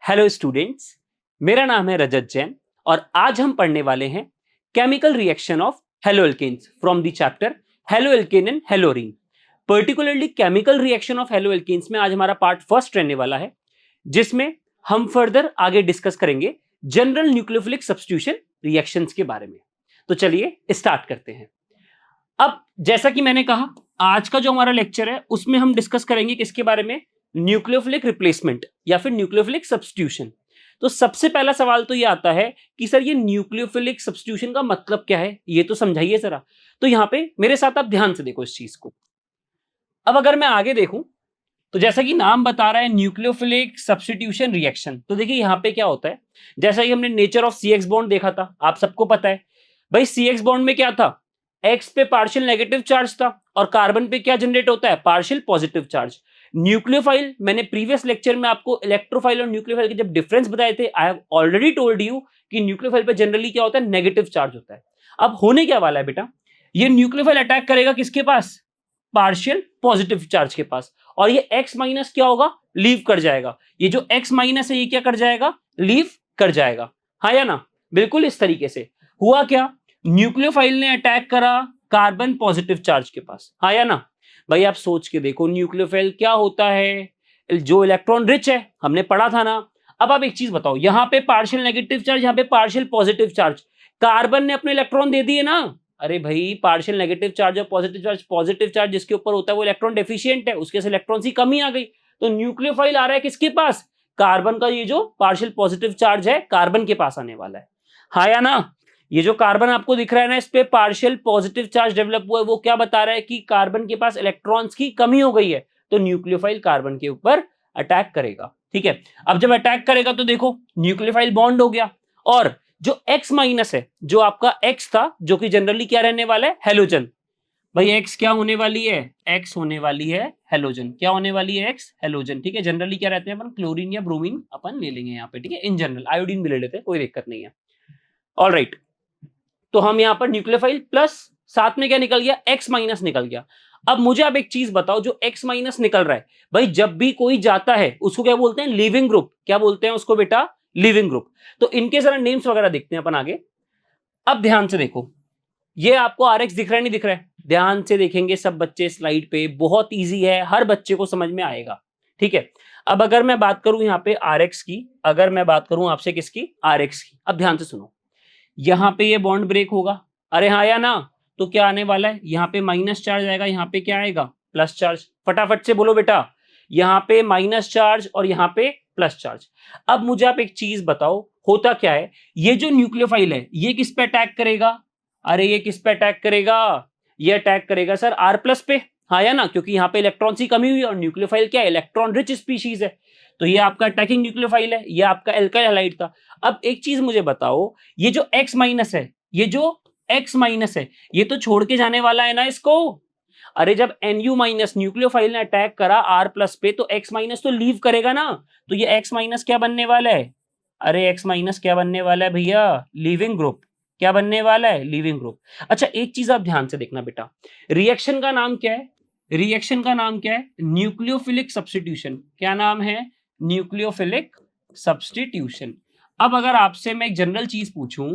Hello students, मेरा नाम है रजत जैन और आज हम पढ़ने वाले हैं chemical reaction of haloalkanes from the chapter haloalkane and haloarene. Particularly chemical reaction of haloalkanes में आज हमारा पार्ट फर्स्ट रहने वाला है, जिसमें हम फर्दर आगे डिस्कस करेंगे जनरल न्यूक्लियोफिलिक सब्स्टिट्यूशन रिएक्शंस के बारे में। तो चलिए स्टार्ट करते हैं। अब जैसा कि मैंने कहा, आज का जो हमारा लेक्चर है उसमें हम डिस्कस करेंगे किसके बारे में, न्यूक्लियोफिलिक रिप्लेसमेंट या फिर न्यूक्लियोफिलिक सब्स्टिट्यूशन। तो सबसे पहला सवाल तो ये आता है कि सर ये न्यूक्लियोफिलिक सब्स्टिट्यूशन का मतलब क्या है, ये तो समझाइए जरा। तो यहां पे मेरे साथ आप ध्यान से देखो इस चीज को। अब अगर मैं आगे देखूं तो जैसा कि नाम बता रहा है न्यूक्लियोफिलिक सब्स्टिट्यूशन रिएक्शन, तो देखिए यहां पे क्या होता है, जैसा कि हमने nature of C X bond देखा था, आप सबको पता है भाई सी एक्स बॉन्ड में क्या था, एक्स पे पार्शियल नेगेटिव चार्ज था और कार्बन पे क्या जनरेट होता है, पार्शियल पॉजिटिव चार्ज। न्यूक्लियोफाइल, मैंने प्रीवियस लेक्चर में आपको इलेक्ट्रोफाइल और न्यूक्लियोफाइल के जब डिफरेंस बताए थे, I have already told you कि न्यूक्लियोफाइल पे जनरली क्या होता है, नेगेटिव चार्ज होता है। अब होने क्या वाला है बेटा, ये न्यूक्लियोफाइल अटैक करेगा किसके पास, पार्शियल पॉजिटिव चार्ज के पास, और ये एक्स माइनस क्या होगा, लीव कर जाएगा। ये जो एक्स माइनस है ये क्या कर जाएगा, लीव कर जाएगा। हाँ या ना, बिल्कुल इस तरीके से हुआ क्या, न्यूक्लियोफाइल ने अटैक करा कार्बन पॉजिटिव चार्ज के पास। हाँ या ना, भाई आप सोच के देखो न्यूक्लियोफाइल क्या होता है, जो इलेक्ट्रॉन रिच है, हमने पढ़ा था ना। अब आप एक चीज बताओ, यहां पे पार्शियल नेगेटिव चार्ज, यहां पे पार्शियल पॉजिटिव चार्ज, कार्बन ने अपने इलेक्ट्रॉन दे दिए ना। अरे भाई पार्शियल नेगेटिव चार्ज और पॉजिटिव चार्ज जिसके ऊपर होता है वो इलेक्ट्रॉन डेफिशिएंट है, उसके से इलेक्ट्रॉन की कमी आ गई। तो न्यूक्लियोफाइल आ रहा है किसके पास, कार्बन का ये जो पार्शियल पॉजिटिव चार्ज है कार्बन के पास आने वाला है। हाँ या ना, ये जो कार्बन आपको दिख रहा है ना, इस पे पार्शियल पॉजिटिव चार्ज डेवलप हुआ है, वो क्या बता रहा है कि कार्बन के पास इलेक्ट्रॉन्स की कमी हो गई है। तो न्यूक्लियोफाइल कार्बन के ऊपर अटैक करेगा। ठीक है, अब जब अटैक करेगा तो देखो न्यूक्लियोफाइल बॉन्ड हो गया, और जो एक्स माइनस है, जो आपका एक्स था, जो कि जनरली क्या रहने वाला है, हेलोजन। भाई एक्स क्या होने वाली है, एक्स होने वाली है हेलोजन। क्या होने वाली है, एक्स हेलोजन। ठीक है, जनरली क्या रहते हैं अपन, क्लोरीन या ब्रोमीन अपन ले लेंगे यहाँ पे। ठीक है, इन जनरल आयोडीन भी ले लेते हैं, कोई दिक्कत नहीं है। ऑल राइट, तो हम यहाँ पर न्यूक्लियोफाइल प्लस, साथ में क्या निकल गया, एक्स माइनस निकल गया। अब मुझे आप एक चीज बताओ, जो एक्स माइनस निकल रहा है, भाई जब भी कोई जाता है उसको क्या बोलते हैं, लीविंग ग्रुप। क्या बोलते हैं उसको बेटा, लीविंग ग्रुप। तो इनके जरा नेम्स वगैरह देखते हैं अपन आगे। अब ध्यान से देखो, ये आपको आर एक्स दिख रहा है, नहीं दिख रहा है, ध्यान से देखेंगे सब बच्चे स्लाइड पे, बहुत ईजी है, हर बच्चे को समझ में आएगा। ठीक है, अब अगर मैं बात करूं यहाँ पे आर एक्स की, अगर मैं बात करूं आपसे किसकी, आर एक्स की, अब ध्यान से सुनो, यहां पे ये बॉन्ड ब्रेक होगा। अरे हाँ या ना, तो क्या आने वाला है, यहाँ पे माइनस चार्ज आएगा, यहाँ पे क्या आएगा, प्लस चार्ज। फटाफट से बोलो बेटा, यहाँ पे माइनस चार्ज और यहाँ पे प्लस चार्ज। अब मुझे आप एक चीज बताओ, होता क्या है, ये जो न्यूक्लियोफाइल है ये किस पे अटैक करेगा, अरे ये किस पे अटैक करेगा, ये अटैक करेगा सर आर प्लस पे। हाँ या ना, क्योंकि यहाँ पे इलेक्ट्रॉन की कमी हुई और न्यूक्लियोफाइल क्या है, इलेक्ट्रॉन रिच स्पीशीज है। तो ये आपका अटैकिंग न्यूक्लियोफाइल है, ये आपका एल्काइल हैलाइड था। अब एक चीज मुझे बताओ, ये जो एक्स माइनस है, ये जो एक्स माइनस है, ये तो छोड़ के जाने वाला है ना इसको। अरे जब एनयू माइनस न्यूक्लियोफाइल ने अटैक करा आर प्लस पे, तो एक्स माइनस तो लीव करेगा ना। तो ये एक्स माइनस क्या बनने वाला है, अरे एक्स माइनस क्या बनने वाला है भैया, लीविंग ग्रुप। क्या बनने वाला है, लीविंग ग्रुप। अच्छा एक चीज आप ध्यान से देखना बेटा, रिएक्शन का नाम क्या है, रिएक्शन का नाम क्या है, न्यूक्लियोफिलिक सब्स्टिट्यूशन। क्या नाम है, न्यूक्लियोफिलिक सब्स्टिट्यूशन। अब अगर आपसे मैं एक जनरल चीज पूछूं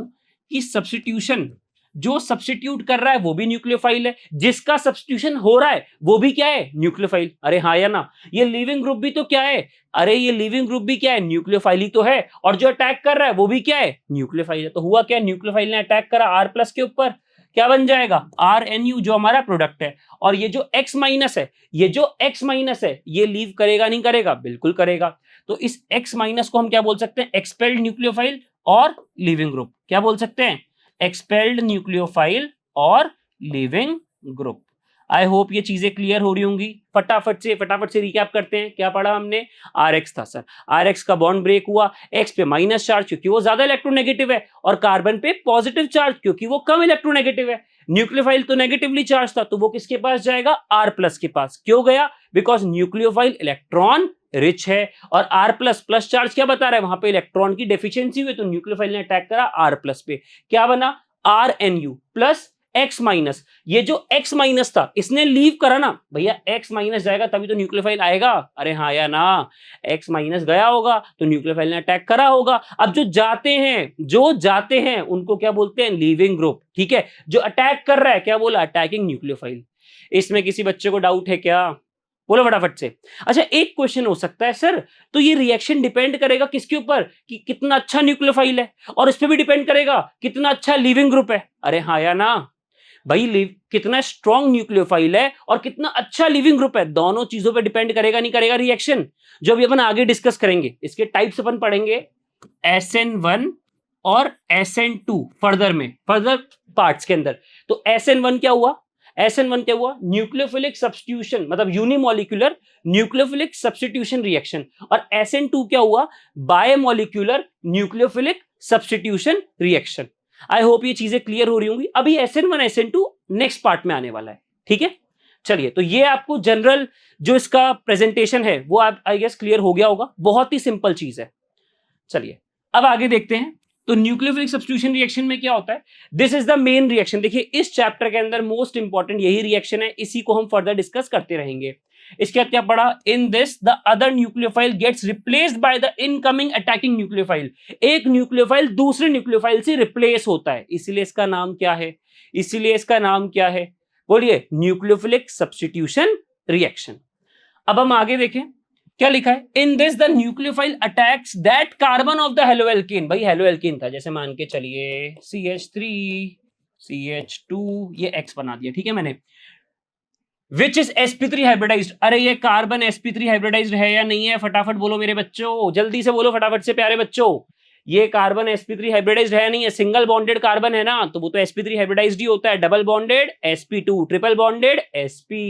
कि सब्स्टिट्यूशन, जो सब्स्टिट्यूट कर रहा है वो भी न्यूक्लियोफाइल है, जिसका सब्स्टिट्यूशन हो रहा है वो भी क्या है, न्यूक्लियोफाइल। अरे हाँ या ना, ये लिविंग ग्रुप भी तो क्या है, अरे ये लिविंग ग्रुप भी क्या है, न्यूक्लियोफाइल ही तो है, और जो अटैक कर रहा है वो भी क्या है, न्यूक्लियोफाइल है। तो हुआ क्या, न्यूक्लियोफाइल ने अटैक करा आर प्लस के ऊपर, क्या बन जाएगा, आर एन यू, जो हमारा प्रोडक्ट है। और ये जो एक्स माइनस है, ये जो एक्स माइनस है, ये लीव करेगा नहीं करेगा, बिल्कुल करेगा। तो इस एक्स माइनस को हम क्या बोल सकते हैं, एक्सपेल्ड न्यूक्लियोफाइल और लिविंग ग्रुप। क्या बोल सकते हैं, एक्सपेल्ड न्यूक्लियोफाइल और लिविंग ग्रुप। आई होप ये चीजें क्लियर हो रही होंगी। फटाफट से रिकैप करते हैं, क्या पढ़ा हमने, आर एक्स था सर, आर एक्स का बॉन्ड ब्रेक हुआ, एक्स पे माइनस चार्ज क्योंकि वो ज्यादा इलेक्ट्रोनेगेटिव है, और कार्बन पे पॉजिटिव चार्ज क्योंकि वो कम इलेक्ट्रोनेगेटिव है। न्यूक्लियोफाइल तो नेगेटिवली चार्ज था, तो वो किसके पास जाएगा, आर प्लस के पास। क्यों गया, बिकॉज न्यूक्लियोफाइल इलेक्ट्रॉन रिच है, और आर प्लस प्लस चार्ज क्या बता रहा है, वहां पे इलेक्ट्रॉन की डेफिशिएंसी हुई, तो न्यूक्लियोफाइल ने अटैक करा आर प्लस पे। क्या बना, R N U plus X minus, ये जो X माइनस था इसने लीव करा ना भैया, X माइनस जाएगा तभी तो न्यूक्लियोफाइल आएगा, अरे हाँ या ना, X माइनस गया होगा तो न्यूक्लियोफाइल ने अटैक करा होगा। अब जो जाते हैं उनको क्या बोलते हैं, लीविंग ग्रुप, ठीक है। जो अटैक कर रहा है क्या बोला, अटैकिंग न्यूक्लियोफाइल। इसमें किसी बच्चे को डाउट है क्या, बोलो फटाफट से। अच्छा एक क्वेश्चन हो सकता है सर, तो ये रिएक्शन डिपेंड करेगा किसके ऊपर, कि कितना अच्छा न्यूक्लियोफाइल है, और इस पे भी डिपेंड करेगा कितना अच्छा लिविंग ग्रुप है। अरे हाँ या ना भाई, कितना स्ट्रॉन्ग न्यूक्लियोफाइल है और कितना अच्छा लिविंग ग्रुप है, दोनों चीजों पे डिपेंड करेगा नहीं करेगा रिएक्शन, जो अभी अपन आगे डिस्कस करेंगे। इसके टाइप्स अपन पढ़ेंगे SN1 और SN2 फर्दर पार्ट्स के अंदर। तो SN1 क्या हुआ, SN1 क्या हुआ, न्यूक्लियोफिलिक सब्स्टिट्यूशन, मतलब यूनिमोलिकुलर न्यूक्लियोफिलिक सब्स्टिट्यूशन रिएक्शन। और SN2 क्या हुआ, बायोमोलिकुलर न्यूक्लियोफिलिक सब्स्टिट्यूशन रिएक्शन। आई होप ये चीजें क्लियर हो रही होंगी। अभी SN1 SN2 नेक्स्ट पार्ट में आने वाला है, ठीक है। चलिए, तो ये आपको जनरल जो इसका प्रेजेंटेशन है वो आप आई गेस क्लियर हो गया होगा, बहुत ही सिंपल चीज है। चलिए अब आगे देखते हैं। तो न्यूक्लियोफिलिक सब्स्टिट्यूशन रिएक्शन में क्या होता है, this is the main reaction. देखिए इस चैप्टर के अंदर मोस्ट इंपॉर्टेंट यही रिएक्शन है, इसी को हम फर्दर डिस्कस करते रहेंगे। इसके बाद क्या पढ़ा, इन this the other nucleophile gets replaced by the incoming attacking nucleophile. एक न्यूक्लियोफाइल दूसरे न्यूक्लियोफाइल से रिप्लेस होता है, इसीलिए इसका नाम क्या है, बोलिए, न्यूक्लियोफिलिक सब्स्टिट्यूशन रिएक्शन। अब हम आगे देखें क्या लिखा है, in this the nucleophile attacks that carbon of the haloalkene. भाई हेलोएल्कीन था, जैसे मान के चलिए CH3 CH2, ये X बना दिया, ठीक है मैंने। विच इज sp3 हाइब्रिडाइज्ड, अरे ये कार्बन sp3 हाइब्रिडाइज्ड है या नहीं है, फटाफट बोलो मेरे बच्चों, जल्दी से बोलो फटाफट से प्यारे बच्चों। ये कार्बन sp3 हाइब्रिडाइज्ड है या नहीं है, सिंगल बॉन्डेड कार्बन है ना, तो वो तो sp3 हाइब्रिडाइज्ड ही होता है। Double bonded sp2, triple bonded sp,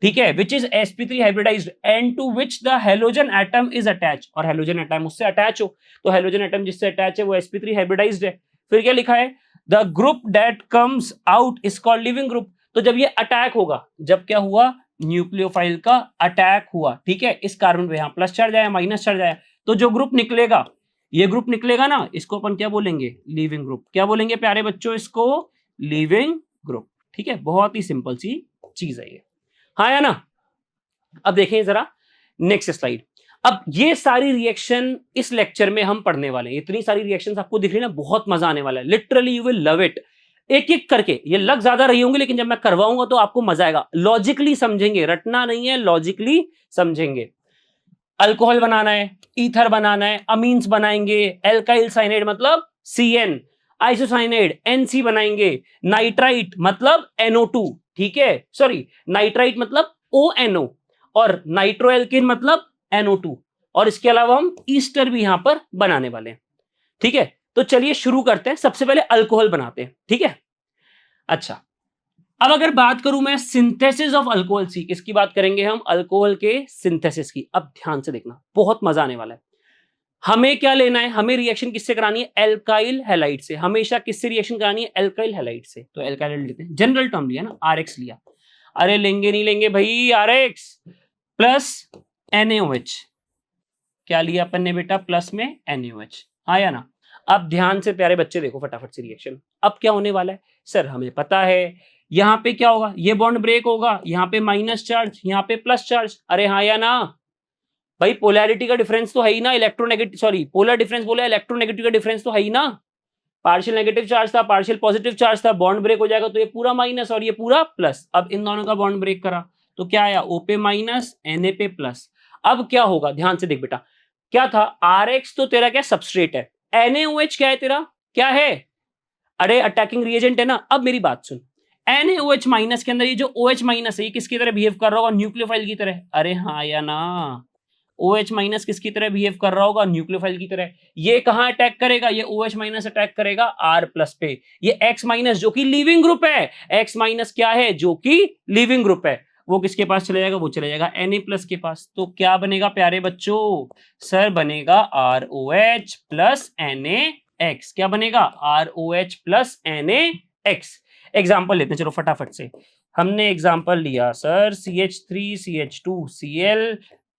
ठीक है। Which is sp3 hybridized and to which the halogen atom is attach, और हेलोजन एटम उससे अटैच हो, तो हेलोजन एटम जिससे अटैच है वो sp3 हाइब्रिडाइज्ड है। फिर क्या लिखा है, the group that comes out is called leaving group. तो जब ये अटैक होगा, जब क्या हुआ, न्यूक्लियोफाइल का अटैक हुआ, ठीक है, इस कार्बन पे, यहां प्लस चार्ज आया माइनस चार्ज आया, तो जो ग्रुप निकलेगा, ये ग्रुप निकलेगा ना, इसको अपन क्या बोलेंगे, लिविंग ग्रुप। क्या बोलेंगे प्यारे बच्चों, इसको लिविंग ग्रुप, ठीक है। बहुत ही सिंपल सी चीज है ये, हाँ या ना। अब देखें जरा नेक्स्ट स्लाइड। अब ये सारी रिएक्शन इस लेक्चर में हम पढ़ने वाले हैं, इतनी सारी रिएक्शंस आपको दिख रही है ना, बहुत मजा आने वाला है, literally you will love it. एक एक करके ये लग ज्यादा रही होंगी, लेकिन जब मैं करवाऊंगा तो आपको मजा आएगा, लॉजिकली समझेंगे, रटना नहीं है, लॉजिकली समझेंगे। अल्कोहल बनाना है, ईथर बनाना है, अमीन्स बनाएंगे, एल्काइल साइनाइड मतलब CN, आइसोसाइनाइड NC बनाएंगे, नाइट्राइट मतलब NO2, ठीक है, सॉरी नाइट्राइट मतलब ONO, और नाइट्रोएल्किन मतलब NO2, और इसके अलावा हम ईस्टर भी यहां पर बनाने वाले हैं, ठीक है। तो चलिए शुरू करते हैं, सबसे पहले अल्कोहल बनाते हैं, ठीक है। अच्छा, अब अगर बात करूं मैं सिंथेसिस ऑफ अल्कोहल, सी किसकी बात करेंगे हम, अल्कोहल के सिंथेसिस की। अब ध्यान से देखना, बहुत मजा आने वाला है। हमें क्या लेना है, हमें रिएक्शन किससे करानी है, एल्काइल हैलाइड से। हमेशा किससे रिएक्शन करानी है, एल्काइल हैलाइड से। तो एल्काइल लेते हैं, जनरल टर्म लिया ना, RX लिया, अरे लेंगे नहीं लेंगे भाई, RX प्लस NaOH, क्या लिया अपन ने बेटा, प्लस में NaOH, आया ना। अब ध्यान से प्यारे बच्चे देखो फटाफट से रिएक्शन, अब क्या होने वाला है, सर हमें पता है यहां पे क्या होगा, ये बॉन्ड ब्रेक होगा, यहां पे माइनस चार्ज, यहां पे प्लस चार्ज, अरे हाँ या ना भाई, पोलैरिटी का डिफरेंस तो है ही ना, इलेक्ट्रोनेगेटिव, सॉरी पोलर डिफरेंस बोला, इलेक्ट्रोनेगेटिव का डिफरेंस तो है ही ना, पार्शियल नेगेटिव चार्ज था, पार्शियल पॉजिटिव चार्ज था, बॉन्ड ब्रेक हो जाएगा तो ये पूरा माइनस और ये पूरा प्लस। अब इन दोनों का बॉन्ड ब्रेक करा तो क्या आया, O पे माइनस Na पे प्लस। अब क्या होगा, ध्यान से देख बेटा, क्या था, RX तो तेरा क्या सबस्ट्रेट है, NaOH क्या है तेरा, क्या है, अरे अटैकिंग रिएजेंट है ना। अब मेरी बात सुन, NaOH माइनस के अंदर ये जो OH माइनस है, ये किसकी तरह बिहेव कर रहा होगा, न्यूक्लियोफाइल की तरह, अरे हाँ या ना। OH माइनस किसकी तरह बिहेव कर रहा होगा, न्यूक्लियोफाइल की तरह। ये कहां अटैक करेगा, ये OH माइनस अटैक करेगा R प्लस पे। ये X माइनस जो कि लीविंग ग्रुप है, X माइनस क्या है, जो कि लीविंग ग्रुप है, वो किसके पास चले जाएगा, वो चले जाएगा Na प्लस के पास। तो क्या बनेगा प्यारे बच्चों, सर बनेगा ROH प्लस NaX। क्या बनेगा, ROH प्लस NaX। एग्जाम्पल लेते हैं चलो फटाफट से। हमने एग्जाम्पल लिया sir CH3 CH2 Cl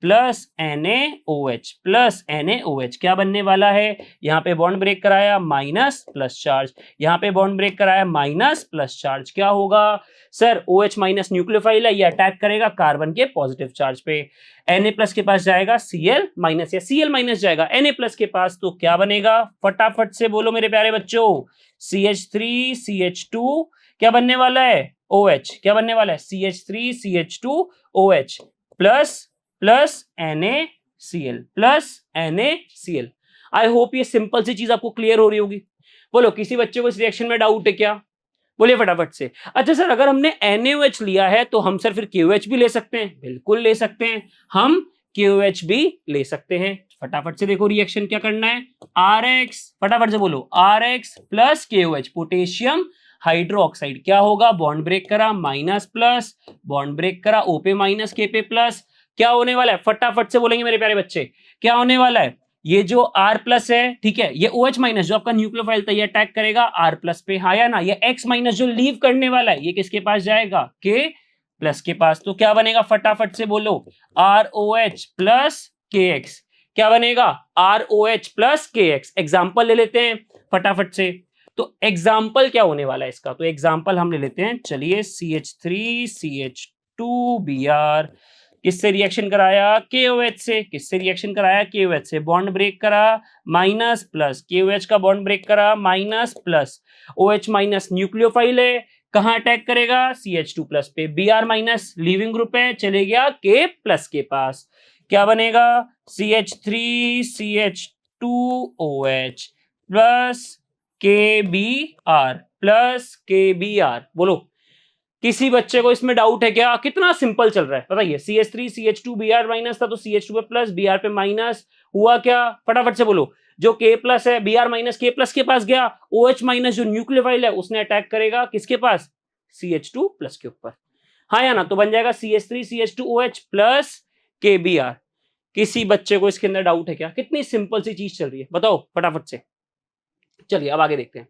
plus NaOH plus NaOH क्या बनने वाला है? यहाँ पे बॉन्ड ब्रेक कराया माइनस प्लस चार्ज, यहाँ पे बॉन्ड ब्रेक कराया माइनस प्लस चार्ज, क्या होगा सर? OH माइनस न्यूक्लियोफाइल है, ये अटैक करेगा कार्बन के पॉजिटिव चार्ज पे। Na प्लस के पास जाएगा Cl माइनस या Cl माइनस जाएगा Na प्लस के पास, तो क्या बनेगा? फटाफट से बोलो मेरे प्यारे बच्चों। CH3CH2 क्या बनने वाला है? OH क्या बनने वाला है? CH3CH2OH plus plus NaCl plus NaCl। आई होप ये सिंपल सी चीज आपको क्लियर हो रही होगी। बोलो किसी बच्चे को इस रिएक्शन में डाउट है क्या? बोलिए फटाफट से। अच्छा सर अगर हमने NaOH लिया है तो हम सर फिर KOH भी ले सकते हैं? बिल्कुल ले सकते हैं, हम KOH भी ले सकते हैं। फटाफट से देखो रिएक्शन क्या करना है। RX फटाफट से बोलो, RX plus KOH potassium hydroxide क्या होगा? बॉन्ड ब्रेक करा माइनस प्लस, बॉन्ड ब्रेक करा O पे माइनस K पे प्लस, क्या होने वाला है? फटाफट से बोलेंगे मेरे प्यारे बच्चे, क्या होने वाला है? ये जो R प्लस है, ठीक है, ये OH माइनस जो आपका न्यूक्लियोफाइल था ये अटैक करेगा R प्लस पे, हाँ या ना? ये X माइनस जो लीव करने वाला है ये किसके पास जाएगा? K प्लस के पास। तो क्या बनेगा? फटाफट से बोलो, ROH प्लस KX क्या बनेगा? ROH plus KX। एग्जाम्पल ले लेते हैं फटाफट से। तो एग्जाम्पल क्या होने वाला है इसका? तो एग्जाम्पल हम ले लेते हैं, चलिए CH3CH2Br किससे रिएक्शन कराया? KOH से। किससे रिएक्शन कराया? KOH से। बॉन्ड ब्रेक करा माइनस प्लस, KOH का बॉन्ड ब्रेक करा minus plus, OH minus nucleophile है, कहां अटैक करेगा? CH2 प्लस पे। Br माइनस लीविंग ग्रुप है, चले गया K प्लस के पास, क्या बनेगा? CH3CH2OH plus KBr plus KBr। बोलो किसी बच्चे को इसमें डाउट है क्या? कितना सिंपल चल रहा है बताइए। CH3CH2Br माइनस था तो CH2 पे प्लस, Br पे माइनस, हुआ क्या? फटाफट से बोलो। जो K प्लस है Br माइनस K प्लस के पास गया, OH माइनस जो न्यूक्लियोफाइल है उसने अटैक करेगा किसके पास? CH2 प्लस के ऊपर, हाँ या ना? तो बन जाएगा CH3CH2OH प्लस KBr। किसी बच्चे को इसके अंदर डाउट है क्या? कितनी सिंपल सी चीज चल रही है, बताओ फटाफट से। चलिए अब आगे देखते हैं।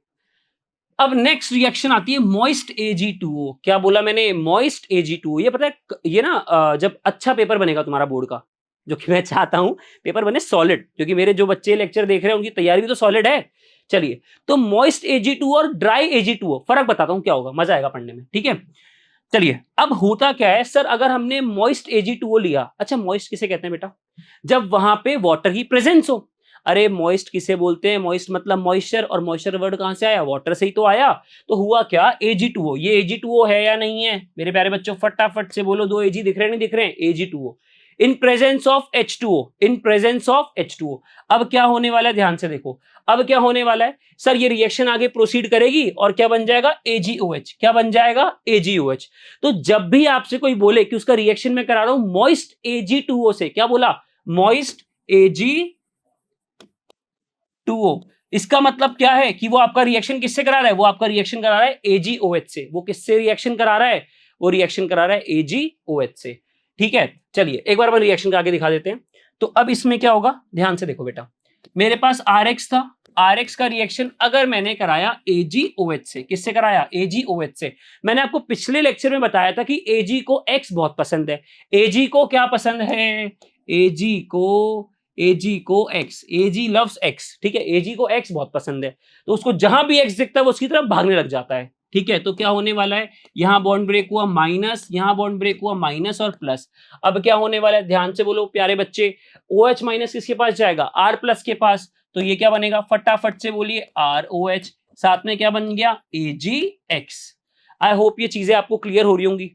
अब नेक्स्ट रिएक्शन आती है मॉइस्ट Ag2O। क्या बोला मैंने? Moist Ag2O। ये पता है ये ना जब अच्छा पेपर बनेगा तुम्हारा बोर्ड का, जो कि मैं चाहता हूं पेपर बने सॉलिड, क्योंकि मेरे जो बच्चे लेक्चर देख रहे हैं उनकी तैयारी भी तो सॉलिड है। चलिए तो मॉइस्ट Ag2O और ड्राई Ag2O फर्क बताता हूं क्या होगा, मजा आएगा पढ़ने में, ठीक है। चलिए अब होता क्या है सर, अगर हमने मॉइस्ट Ag2O लिया, अच्छा मॉइस्ट किसे कहते हैं बेटा? जब वहां पे वाटर की प्रेजेंस हो। अरे मॉइस्ट किसे बोलते हैं? मॉइस्ट मतलब मॉइस्चर, और मॉइस्चर वर्ड कहां से आया? वाटर से ही तो आया। तो हुआ क्या? Ag2O। ये Ag2O है या नहीं है मेरे प्यारे बच्चों? फटाफट से बोलो, दो Ag दिख रहे नहीं दिख रहे? Ag2O in presence of H2O, in presence of H2O। अब क्या होने वाला है, ध्यान से देखो। अब क्या होने वाला है सर, ये रिएक्शन आगे प्रोसीड करेगी और क्या बन जाएगा? AgOH। क्या बन जाएगा? AgOH। तो जब भी आपसे कोई बोले कि उसका रिएक्शन मैं करा रहा हूं मॉइस्ट Ag2O से, क्या बोला? मॉइस्ट Ag2O, इसका मतलब क्या है कि वो आपका रिएक्शन किससे करा रहा है? वो आपका रिएक्शन करा रहा है AgOH से। वो किससे रिएक्शन करा रहा है? वो रिएक्शन करा रहा है AgOH से, ठीक है। चलिए एक बार अपन रिएक्शन का आगे दिखा देते हैं। तो अब इसमें क्या होगा, ध्यान से देखो बेटा। मेरे पास RX था, RX का रिएक्शन अगर मैंने कराया AgOH से, किससे कराया? AgOH से। मैंने आपको पिछले लेक्चर में बताया था कि Ag को X बहुत पसंद है। Ag को क्या पसंद है? Ag को X, Ag लव्स X, ठीक है। Ag को X बहुत पसंद है, तो उसको जहां भी X दिखता है वो उसकी तरफ भागने लग जाता है, ठीक है। तो क्या होने वाला है, यहां बॉन्ड ब्रेक हुआ माइनस, यहां बॉन्ड ब्रेक हुआ माइनस और प्लस। अब क्या होने वाला है, ध्यान से बोलो प्यारे बच्चे। OH माइनस किसके पास जाएगा? R प्लस के पास। तो ये क्या बनेगा? फटाफट से बोलिए, ROH। साथ में क्या बन गया? AgX। आई होप ये चीजें आपको क्लियर हो रही होंगी।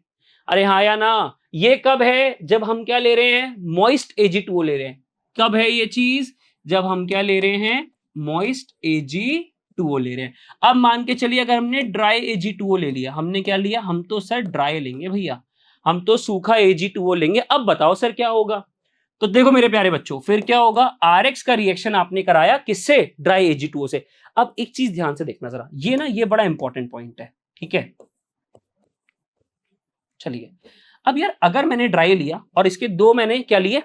अरे हाँ या ना? ये कब है? जब हम क्या ले रहे हैं? मॉइस्ट Ag2O ले रहे हैं। कब है ये चीज? जब हम क्या ले रहे हैं? मॉइस्ट Ag2O ले रहे हैं। अब मान के चलिए अगर हमने ड्राई Ag2O ले लिया, हमने क्या लिया? हम तो सर ड्राई लेंगे भैया, हम तो सूखा Ag2O लेंगे। अब बताओ सर क्या होगा? तो देखो मेरे प्यारे बच्चों, फिर क्या होगा? RX का रिएक्शन आपने कराया किससे? ड्राई Ag2O से। अब एक चीज ध्यान से देखना जरा, ये ना ये बड़ा इंपॉर्टेंट पॉइंट है, ठीक है। चलिए अब यार अगर मैंने ड्राई लिया और इसके दो मैंने क्या लिए,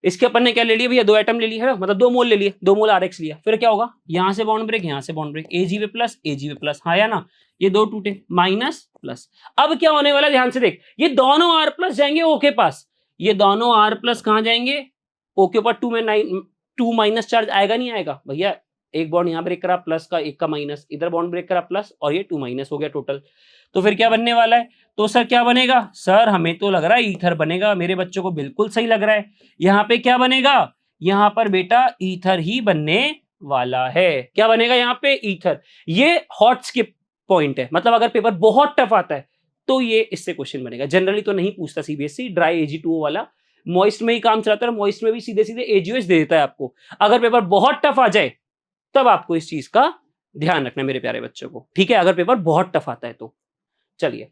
इसके अपन ने क्या ले लिया भैया? दो एटम ले लिए है, मतलब 2 मोल ले लिए, 2 मोल RX लिया। फिर क्या होगा? यहां से बॉन्ड ब्रेक, यहां से बॉन्ड ब्रेक, Ag पे प्लस, Ag पे प्लस, हाँ या ना? ये दो टूटे, माइनस प्लस। अब क्या होने वाला है, ध्यान से देख, ये दोनों R प्लस जाएंगे O के पास। ये दोनों R प्लस कहाँ जाएंगे, O के ऊपर 2 माइनस चार्ज आएगा नहीं आएगा भैया, एक बॉन्ड यहाँ ब्रेक करा प्लस का, एक का माइनस, इधर बॉन्ड ब्रेक करा प्लस, और ये 2 माइनस हो गया टोटल। तो फिर क्या बनने वाला है, तो सर क्या बनेगा, सर हमें तो लग रहा है ईथर बनेगा, मेरे बच्चों को बिल्कुल सही लग रहा है। यहाँ पे क्या बनेगा, यहाँ पर बेटा ईथर ही बनने वाला है। क्या बनेगा यहाँ पे, ईथर। ये हॉट स्किप पॉइंट है, मतलब अगर पेपर बहुत टफ आता है तो ये इससे क्वेश्चन बनेगा। जनरली तो नहीं पूछता सीबीएसई, ड्राई AG2O वाला मॉइस्ट में ही काम चलाता है, मॉइस्ट में भी सीधे सीधे AGOS दे देता है आपको। अगर पेपर बहुत टफ आ जाए तब आपको इस चीज का ध्यान रखना है मेरे प्यारे बच्चों को, ठीक है, अगर पेपर बहुत टफ आता है तो। चलिए,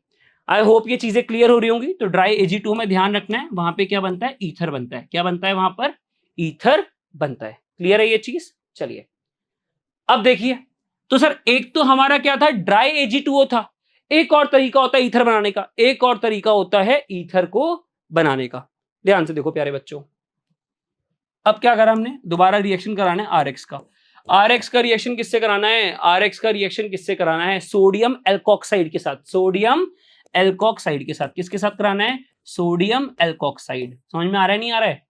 आई होप ये चीजें क्लियर हो रही होंगी। तो ड्राई AG2 में ध्यान रखना है, वहां पे क्या बनता है, ईथर बनता है। क्या बनता है वहां पर, ईथर बनता है। क्लियर है ये चीज। चलिए अब देखिए, तो सर एक तो हमारा क्या था, ड्राई AG2O था, एक और तरीका होता है ईथर बनाने का, एक और तरीका होता है ईथर को बनाने का। ध्यान से देखो प्यारे बच्चों, अब क्या करा हमने, दोबारा रिएक्शन कराना है RX का। RX का रिएक्शन किससे कराना है, RX का रिएक्शन किससे कराना है, सोडियम एल्कोक्साइड के साथ। सोडियम एल्कोक्साइड के साथ, किसके साथ कराना है, सोडियम एल्कोक्साइड। समझ में आ रहा है नहीं आ रहा है,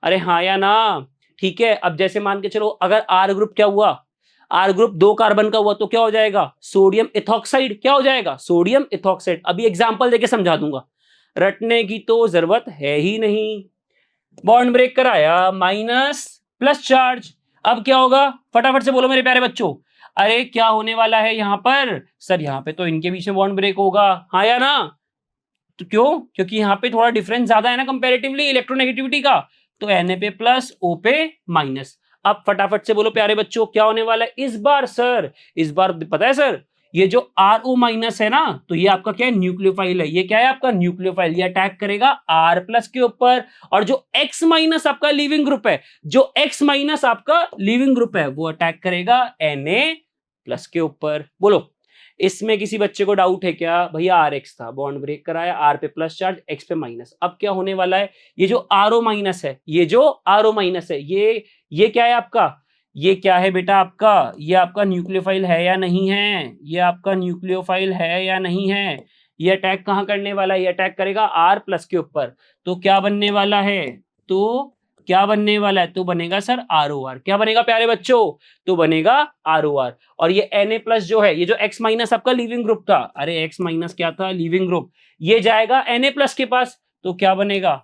अरे हाँ या ना, ठीक है। अब जैसे मान के चलो, अगर R ग्रुप क्या हुआ, R ग्रुप 2 कार्बन का हुआ तो क्या हो जाएगा, सोडियम इथॉक्साइड। क्या हो जाएगा, सोडियम इथॉक्साइड। अभी एग्जांपल देके समझा दूंगा, रटने की तो जरूरत है ही नहीं। बॉन्ड ब्रेक कराया, माइनस प्लस चार्ज, अब क्या होगा, फटाफट से बोलो मेरे प्यारे बच्चों। अरे क्या होने वाला है यहाँ पर, सर यहाँ पे तो इनके बीच में बॉन्ड ब्रेक होगा, हाँ या ना। तो क्यों, क्योंकि यहाँ पे थोड़ा डिफरेंस ज्यादा है ना कंपैरेटिवली इलेक्ट्रोनेगेटिविटी का। तो Na पे प्लस, O पे माइनस। अब फटाफट से बोलो प्यारे बच्चों क्या होने वाला है इस बार, सर इस बार पता है सर, ये जो RO माइनस है ना, तो ये आपका क्या है, न्यूक्लियोफाइल है। ये क्या है आपका न्यूक्लियोफाइल, ये अटैक करेगा R प्लस के ऊपर। और जो X माइनस आपका लिविंग ग्रुप है, जो X माइनस आपका लिविंग ग्रुप है, वो अटैक करेगा Na प्लस के ऊपर। बोलो इसमें किसी बच्चे को डाउट है क्या, भैया RX था, बॉन्ड ब्रेक कराया, R पे प्लस चार्ज, X पे माइनस। अब क्या होने वाला है, ये जो RO माइनस है, ये जो RO माइनस है, ये क्या है आपका, ये क्या है बेटा आपका, ये आपका न्यूक्लियोफाइल है या नहीं है, ये आपका न्यूक्लियोफाइल है या नहीं है। ये अटैक कहाँ करने वाला है, ये अटैक करेगा R प्लस के ऊपर। तो क्या बनने वाला है, तो क्या बनने वाला है, तो बनेगा सर ROR। क्या बनेगा प्यारे बच्चों, तो बनेगा ROR। और ये Na प्लस जो है, ये जो X माइनस आपका लिविंग ग्रुप था, अरे X माइनस क्या था, लिविंग ग्रुप, ये जाएगा Na प्लस के पास। तो क्या बनेगा,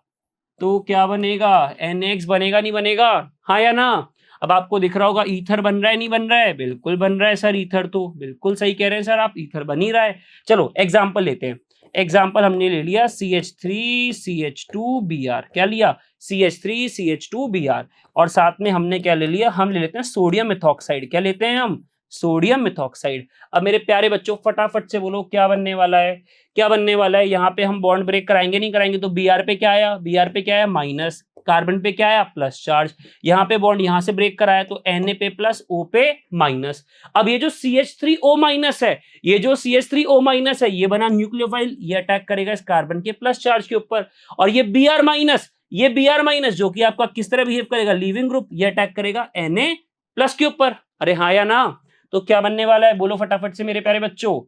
तो क्या बनेगा, NX बनेगा नहीं बनेगा, हाँ या ना। अब आपको दिख रहा होगा ईथर बन रहा है नहीं बन रहा है, बिल्कुल बन रहा है सर ईथर, तो बिल्कुल सही कह रहे हैं सर आप, ईथर बन ही रहा है। चलो एग्जाम्पल लेते हैं। एग्जाम्पल हमने ले लिया CH3CH2Br। क्या लिया, CH3CH2Br। और साथ में हमने क्या ले लिया, हम ले लेते हैं सोडियम मिथॉक्साइड। क्या लेते हैं हम, सोडियम मिथॉक्साइड। अब मेरे प्यारे बच्चों फटाफट से बोलो क्या बनने वाला है, क्या बनने वाला है। यहाँ पे हम बॉन्ड ब्रेक कराएंगे नहीं कराएंगे, तो Br पे क्या आया, Br पे क्या आया माइनस, कार्बन पे क्या आया प्लस चार्ज। यहाँ पे बॉन्ड यहाँ से ब्रेक कराया तो Na पे प्लस, O पे माइनस। अब ये जो CH3O माइनस है, ये जो CH3O माइनस है, ये बना न्यूक्लियोफाइल, ये अटैक करेगा इस कार्बन के प्लस चार्ज के ऊपर। और ये Br माइनस, ये Br माइनस जो कि आपका किस तरह बिहेव करेगा, लिविंग ग्रुप, ये अटैक करेगा Na प्लस के ऊपर। अरे हाँ या ना। तो क्या बनने वाला है, बोलो फटाफट से मेरे प्यारे बच्चों,